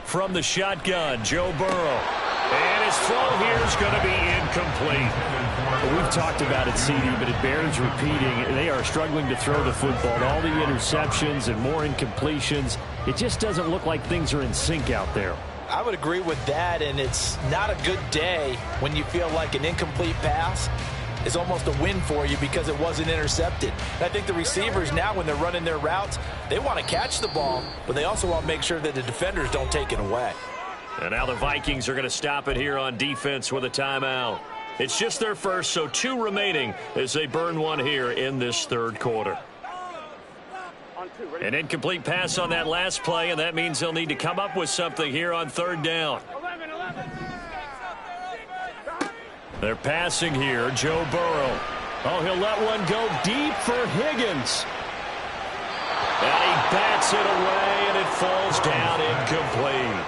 A: From the shotgun, Joe Burrow. And his throw here is going to be incomplete.
F: We've talked about it, CD, but it bears repeating. They are struggling to throw the football. All the interceptions and more incompletions. It just doesn't look like things are in sync out there.
C: I would agree with that, and it's not a good day when you feel like an incomplete pass is almost a win for you because it wasn't intercepted. And I think the receivers now, when they're running their routes, they want to catch the ball, but they also want to make sure that the defenders don't take it away.
A: And now the Vikings are going to stop it here on defense with a timeout. It's just their first, so 2 remaining as they burn one here in this 3rd quarter. An incomplete pass on that last play, and that means they'll need to come up with something here on 3rd down. They're passing here, Joe Burrow. Oh, he'll let one go deep for Higgins. And he bats it away, and it falls down incomplete.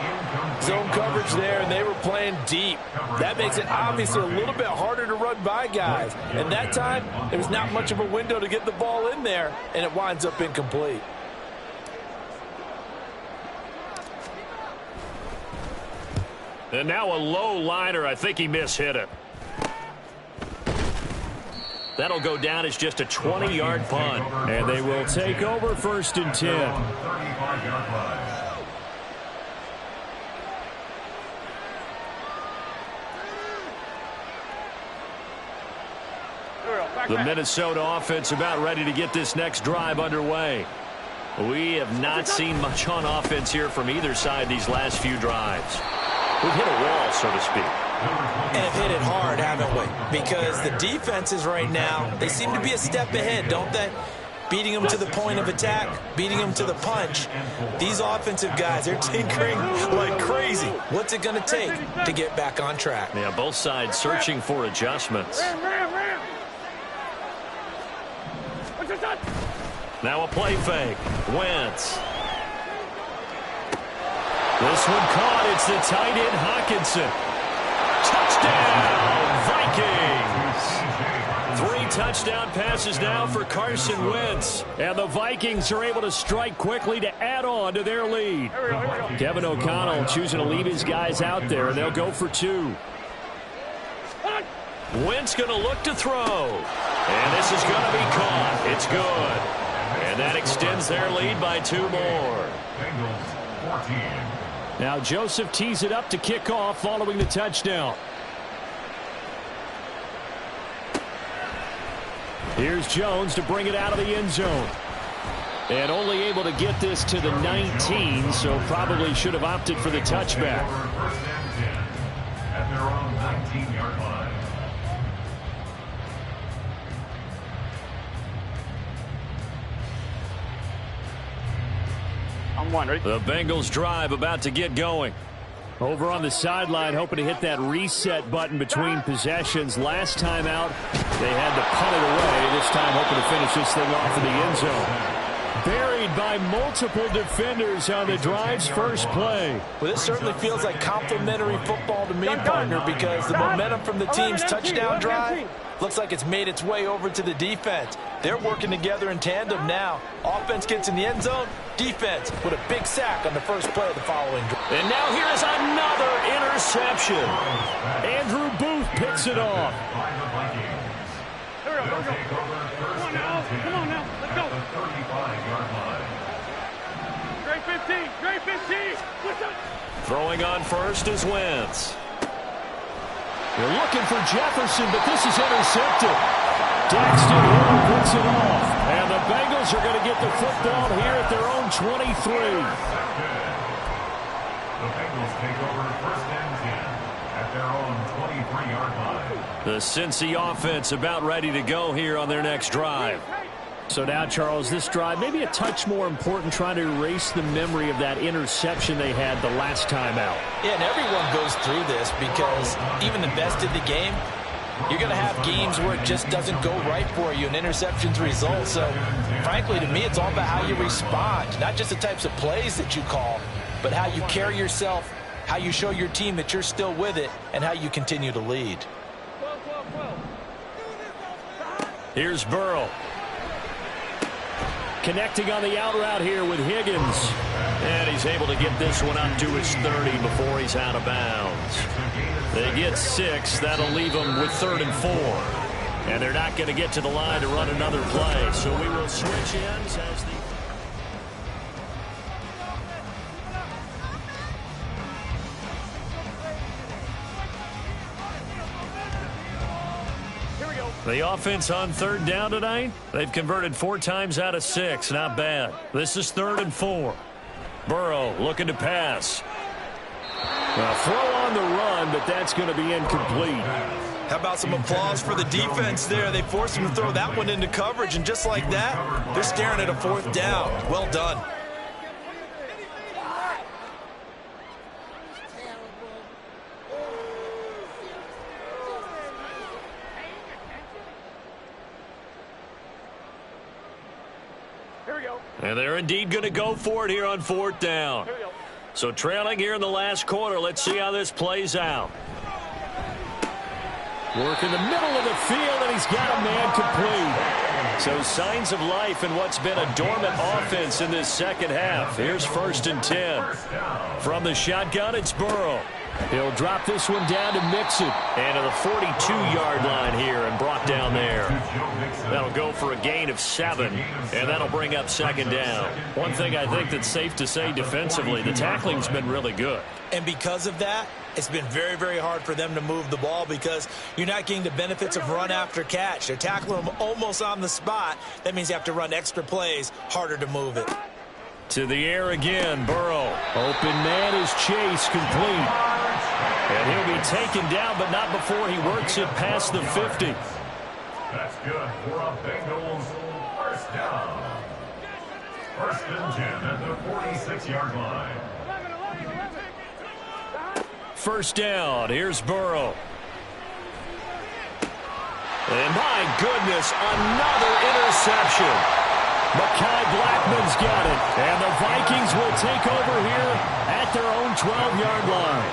C: Zone coverage there, and they were playing deep. That makes it obviously a little bit harder to run by guys. And that time, there was not much of a window to get the ball in there, and it winds up incomplete.
A: And now a low liner. I think he mishit it. That'll go down as just a 20-yard punt.
F: And they will take over 1st and 10.
D: 35-yard line.
A: The Minnesota offense about ready to get this next drive underway. We have not seen much on offense here from either side these last few drives. We've hit a wall, so to speak.
C: And have hit it hard, haven't we? Because the defenses right now, they seem to be a step ahead, don't they? Beating them to the point of attack, beating them to the punch. These offensive guys, they're tinkering like crazy. What's it going to take to get back on track?
A: Yeah, both sides searching for adjustments. Now a play fake. Wentz. This one caught. It's the tight end, Hockenson. Touchdown, Vikings. 3 touchdown passes now for Carson Wentz. And the Vikings are able to strike quickly to add on to their lead.
F: Kevin O'Connell choosing to leave his guys out there, and they'll go for 2.
A: Wentz going to look to throw. And this is going to be caught. It's good. And that extends their lead by 2 more.
D: Bengals 14.
F: Now Joseph tees it up to kick off following the touchdown. Here's Jones to bring it out of the end zone. And only able to get this to the 19, so probably should have opted for the touchback.
D: 1st and 10 at their own 19-yard line.
A: The Bengals drive about to get going.
F: Over on the sideline, hoping to hit that reset button between possessions. Last time out, they had to punt it away. This time, hoping to finish this thing off in the end zone. Buried by multiple defenders on the drive's first play.
C: Well, this certainly feels like complimentary football to me, partner, because the momentum from the team's touchdown drive looks like it's made its way over to the defense. They're working together in tandem now. Offense gets in the end zone. Defense with a big sack on the first play of the following drive.
A: And now here is another interception.
F: Andrew Booth picks it off.
B: Come on now. Let's go.
D: 35-yard line.
B: Great 15.
A: Throwing on first is Wentz.
F: They're looking for Jefferson, but this is intercepted. Daxton Hill picks it off. And the Bengals are going to get the football here at their own 23.
D: The Bengals take over 1st and 10 at their own 23-yard line.
A: The Cincy offense about ready to go here on their next drive.
F: So now, Charles, this drive maybe a touch more important, trying to erase the memory of that interception they had the last time out.
C: Yeah, and everyone goes through this because even the best in the game, you're going to have games where it just doesn't go right for you and interceptions result. So, frankly, to me, it's all about how you respond, not just the types of plays that you call, but how you carry yourself, how you show your team that you're still with it, and how you continue to lead.
A: Here's Burrow. Connecting on the out route here with Higgins. And he's able to get this one up to his 30 before he's out of bounds. They get 6. That'll leave them with 3rd and 4. And they're not going to get to the line to run another play. So we will switch ends as the... The offense on 3rd down tonight, they've converted 4 times out of 6. Not bad. This is 3rd and 4. Burrow looking to pass. Now throw on the run, but that's going to be incomplete.
C: How about some applause for the defense there? They forced him to throw that one into coverage, and just like that, they're staring at a 4th down. Well done.
A: And they're indeed going to go for it here on 4th down. So trailing here in the last quarter. Let's see how this plays out. Work in the middle of the field, and he's got a man complete. So signs of life in what's been a dormant offense in this second half. Here's 1st and 10. From the shotgun, it's Burrow. He'll drop this one down to Mixon. And to the 42-yard line here and brought down there. That'll go for a gain of 7, and that'll bring up 2nd down. One thing I think that's safe to say defensively, the tackling's been really good.
C: And because of that, it's been very, very hard for them to move the ball because you're not getting the benefits of run after catch. They're tackling them almost on the spot. That means you have to run extra plays, harder to move it.
A: To the air again, Burrow. Open man is Chase, complete. And he'll be taken down, but not before he works it past the 50.
D: That's good for a Bengals 1st down. 1st and 10 at the 46-yard line.
A: 1st down, here's Burrow. And my goodness, another interception. Mekhi Blackman's got it. And the Vikings will take over here at their own 12-yard line.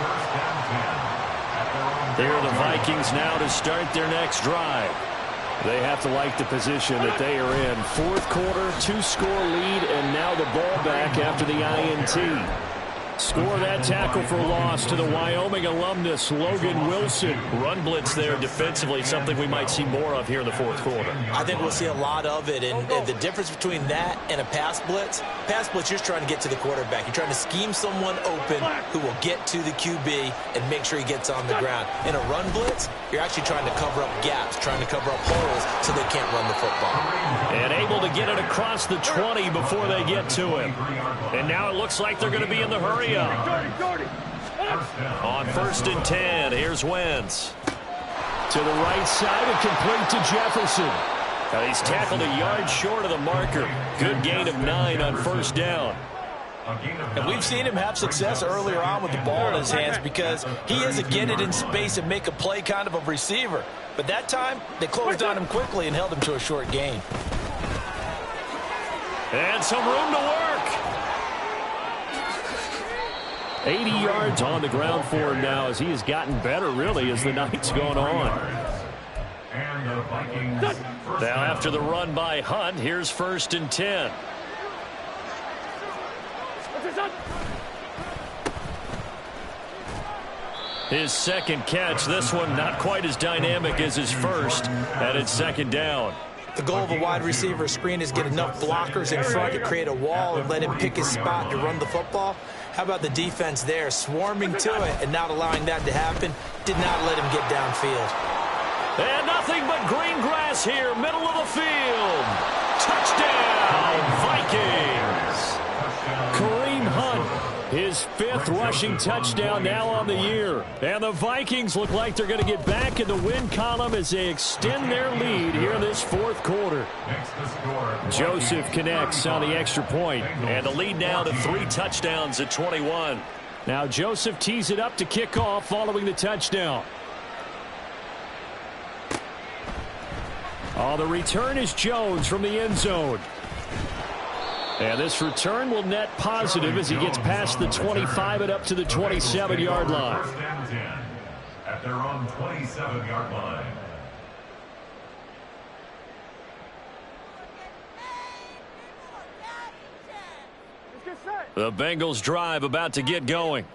A: Here are the Vikings now to start their next drive. They have to like the position that they are in. 4th quarter, 2-score lead, and now the ball back after the INT. Score that tackle for loss to the Wyoming alumnus, Logan Wilson. Run blitz there defensively, something we might see more of here in the 4th quarter.
C: I think we'll see a lot of it, and the difference between that and a pass blitz, you're just trying to get to the quarterback. You're trying to scheme someone open who will get to the QB and make sure he gets on the ground. In a run blitz, you're actually trying to cover up gaps, trying to cover up holes so they can't run the football.
A: And able to get it across the 20 before they get to him. And now it looks like they're going to be in the hurry up. On 1st and 10, here's Wentz.
F: To the right side and complete to Jefferson.
A: Now he's tackled a yard short of the marker. Good gain of 9 on 1st down.
C: And we've seen him have success earlier on with the ball in his hands because he is a get it in space and make a play kind of a receiver. But that time, they closed on him quickly and held him to a short gain.
A: And some room to work.
F: 80 yards on the ground for him now as he has gotten better, really, as the night's gone on.
D: And the Vikings
A: now after the run by Hunt, here's 1st and 10. His 2nd catch, this one not quite as dynamic as his first, and it's 2nd down.
C: The goal of a wide receiver screen is get enough blockers in front to create a wall and let him pick his spot to run the football. How about the defense there, swarming to it and not allowing that to happen? Did not let him get downfield.
A: And nothing but green grass here, middle of the field. Touchdown, Vikings. Kareem Hunt, his
F: his 5th rushing touchdown now on the year. And the Vikings look like they're going to get back in the win column as they extend their lead here in this 4th quarter. Joseph connects on the extra point.
A: And the lead now to 3 touchdowns at 21.
F: Now Joseph tees it up to kick off following the touchdown. Oh, the return is Jones from the end zone. And this return will net positive as he gets past the 25 and up to the 27-yard line.
D: First and 10 at their own 27-yard line.
A: The Bengals drive about to get going.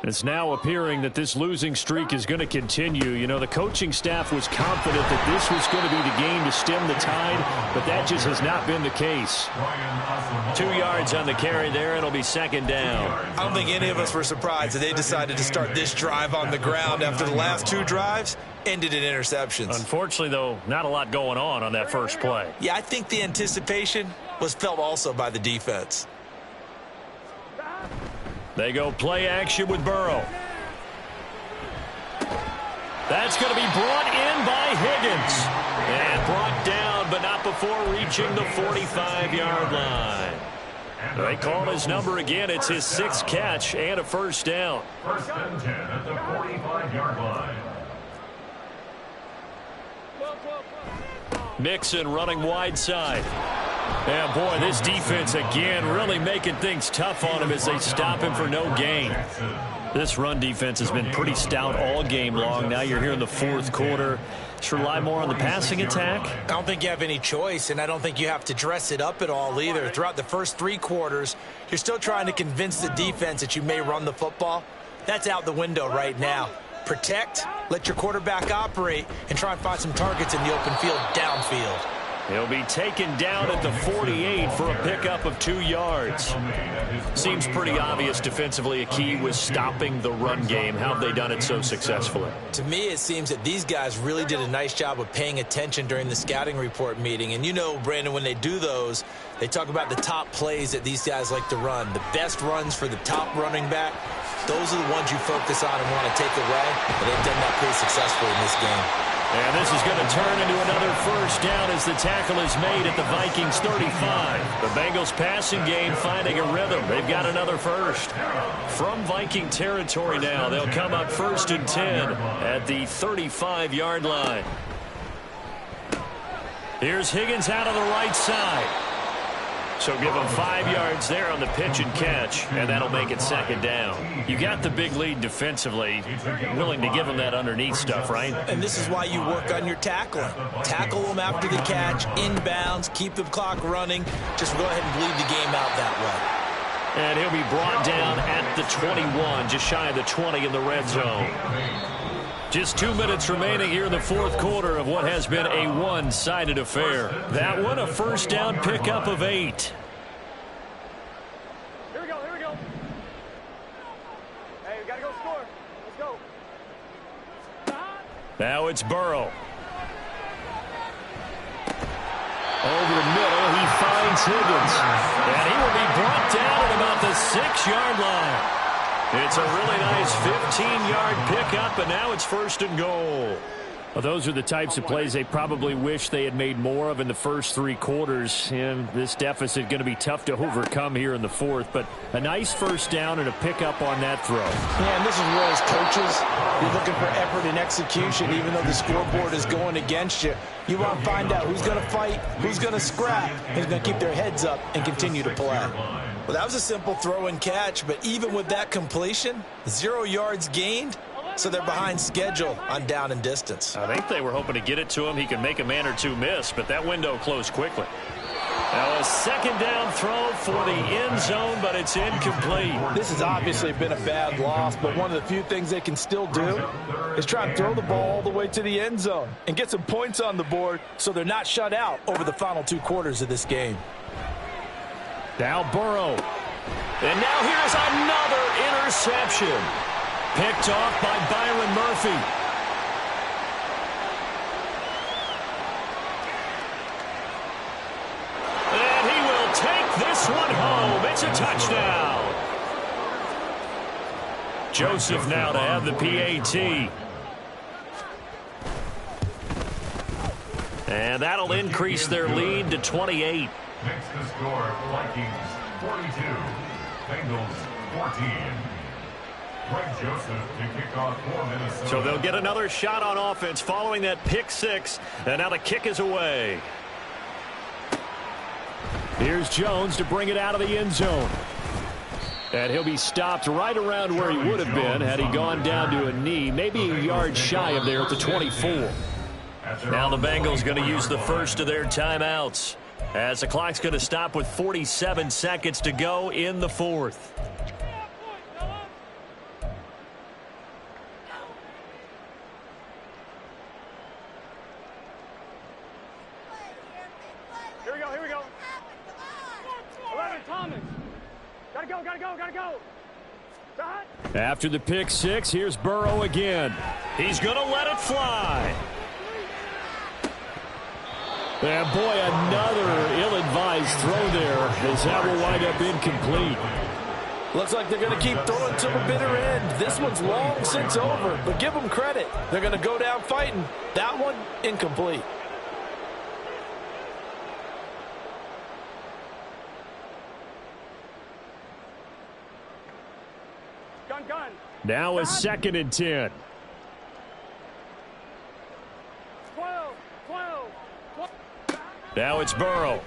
F: It's now appearing that this losing streak is going to continue. You know, the coaching staff was confident that this was going to be the game to stem the tide, but that just has not been the case.
A: 2 yards on the carry there. It'll be second down.
C: I don't think any of us were surprised that they decided to start this drive on the ground after the last 2 drives ended in interceptions.
A: Unfortunately, though, not a lot going on that first play.
C: Yeah, I think the anticipation was felt also by the defense.
A: They go play action with Burrow. That's going to be brought in by Higgins. And brought down, but not before reaching the 45-yard line. They call his number again. It's his 6th catch and a first down.
D: First and 10 at the 45-yard line.
A: Mixon running wide side. And, boy, this defense again really making things tough on him as they stop him for no gain. This run defense has been pretty stout all game long. Now you're here in the 4th quarter. Just rely more on the passing attack.
C: I don't think you have any choice, and I don't think you have to dress it up at all either. Throughout the first 3 quarters, you're still trying to convince the defense that you may run the football. That's out the window right now. Protect, let your quarterback operate, and try and find some targets in the open field downfield.
A: He'll be taken down at the 48 for a pickup of 2 yards. Seems pretty obvious defensively a key was stopping the run game. How have they done it so successfully?
C: To me, it seems that these guys really did a nice job of paying attention during the scouting report meeting. And you know, Brandon, when they do those, they talk about the top plays that these guys like to run. The best runs for the top running back, those are the ones you focus on and want to take away. And they've done that pretty successfully in this game.
A: And this is going to turn into another first down as the tackle is made at the Vikings 35. The Bengals passing game finding a rhythm. They've got another first. From Viking territory now, they'll come up 1st and 10 at the 35-yard line. Here's Higgins out on the right side. So give him 5 yards there on the pitch and catch, and that'll make it second down. You got the big lead defensively, willing to give him that underneath stuff, right?
C: And this is why you work on your tackling. Tackle them after the catch, inbounds, keep the clock running. Just go ahead and bleed the game out that way.
A: And he'll be brought down at the 21, just shy of the 20 in the red zone. Just 2 minutes remaining here in the 4th quarter of what has been a one-sided affair. That one a first down pickup of 8.
B: Here we go, here we go. Hey, we got to go score. Let's go.
A: Now it's Burrow. Over the middle, he finds Higgins. And he will be brought down at about the 6-yard line. It's a really nice 15-yard pickup, and now it's 1st and goal.
F: Well, those are the types of plays they probably wish they had made more of in the first 3 quarters. And this deficit going to be tough to overcome here in the 4th. But a nice first down and a pickup on that throw.
C: Yeah, and this is where as coaches, you're looking for effort and execution, even though the scoreboard is going against you. You want to find out who's going to fight, who's going to scrap, who's going to keep their heads up and continue to play. Well, that was a simple throw and catch, but even with that completion, 0 yards gained, so they're behind schedule on down and distance.
A: I think they were hoping to get it to him. He could make a man or two miss, but that window closed quickly. Now a second down throw for the end zone, but it's incomplete.
G: This has obviously been a bad loss, but one of the few things they can still do is try and throw the ball all the way to the end zone and get some points on the board so they're not shut out over the final 2 quarters of this game.
F: Now Burrow.
A: And now here's another interception. Picked off by Byron Murphy. And he will take this one home. It's a touchdown. Joseph now to have the PAT. And that'll increase their lead to 28.
D: Makes the score Vikings 42, Bengals 14. Greg Joseph to kick off for Minnesota.
A: So they'll get another shot on offense following that pick six. And now the kick is away. Here's Jones to bring it out of the end zone. And he'll be stopped right around where he would have been had he gone down to a knee, maybe a yard shy of there at the 24. Now the Bengals going to use the first of their timeouts, as the clock's going to stop with 47 seconds to go in the fourth.
B: Here we go, here we go. 11, Thomas. Gotta go. Shot.
A: After the pick six, here's Burrow again. He's going to let it fly. And boy, another ill-advised throw there, as that will wind up incomplete.
G: Looks like they're going to keep throwing to the bitter end. This one's long since over, but give them credit. They're going to go down fighting. That one, incomplete.
B: Gun.
A: Now a 2nd and 10.
B: 12.
A: Now it's Burrow.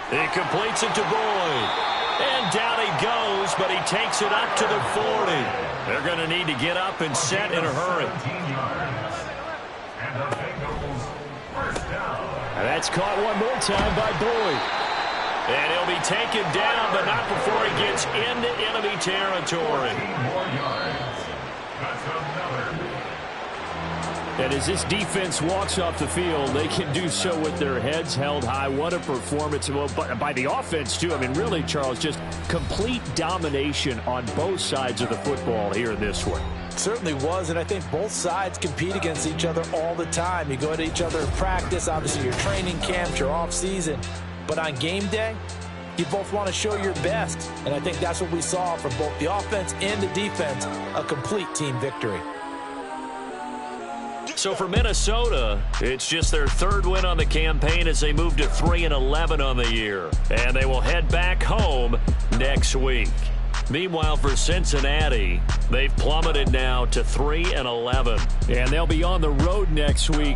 A: He completes it to Boyd. And down he goes, but he takes it up to the 40. They're going to need to get up and set in a hurry.
D: And the Bengals first down.
A: And that's caught one more time by Boyd. And he'll be taken down, but not before he gets into enemy territory.
D: 14 more yards. That's another.
A: And as this defense walks off the field, they can do so with their heads held high. What a performance by the offense, too. I mean, really, Charles, just complete domination on both sides of the football here in this one.
G: Certainly was, and I think both sides compete against each other all the time. You go to each other in practice, obviously your training camps, your off-season. But on game day, you both want to show your best. And I think that's what we saw from both the offense and the defense, a complete team victory.
A: So for Minnesota, it's just their 3rd win on the campaign as they move to 3-11 on the year. And they will head back home next week. Meanwhile, for Cincinnati, they've plummeted now to 3-11. And they'll be on the road next week.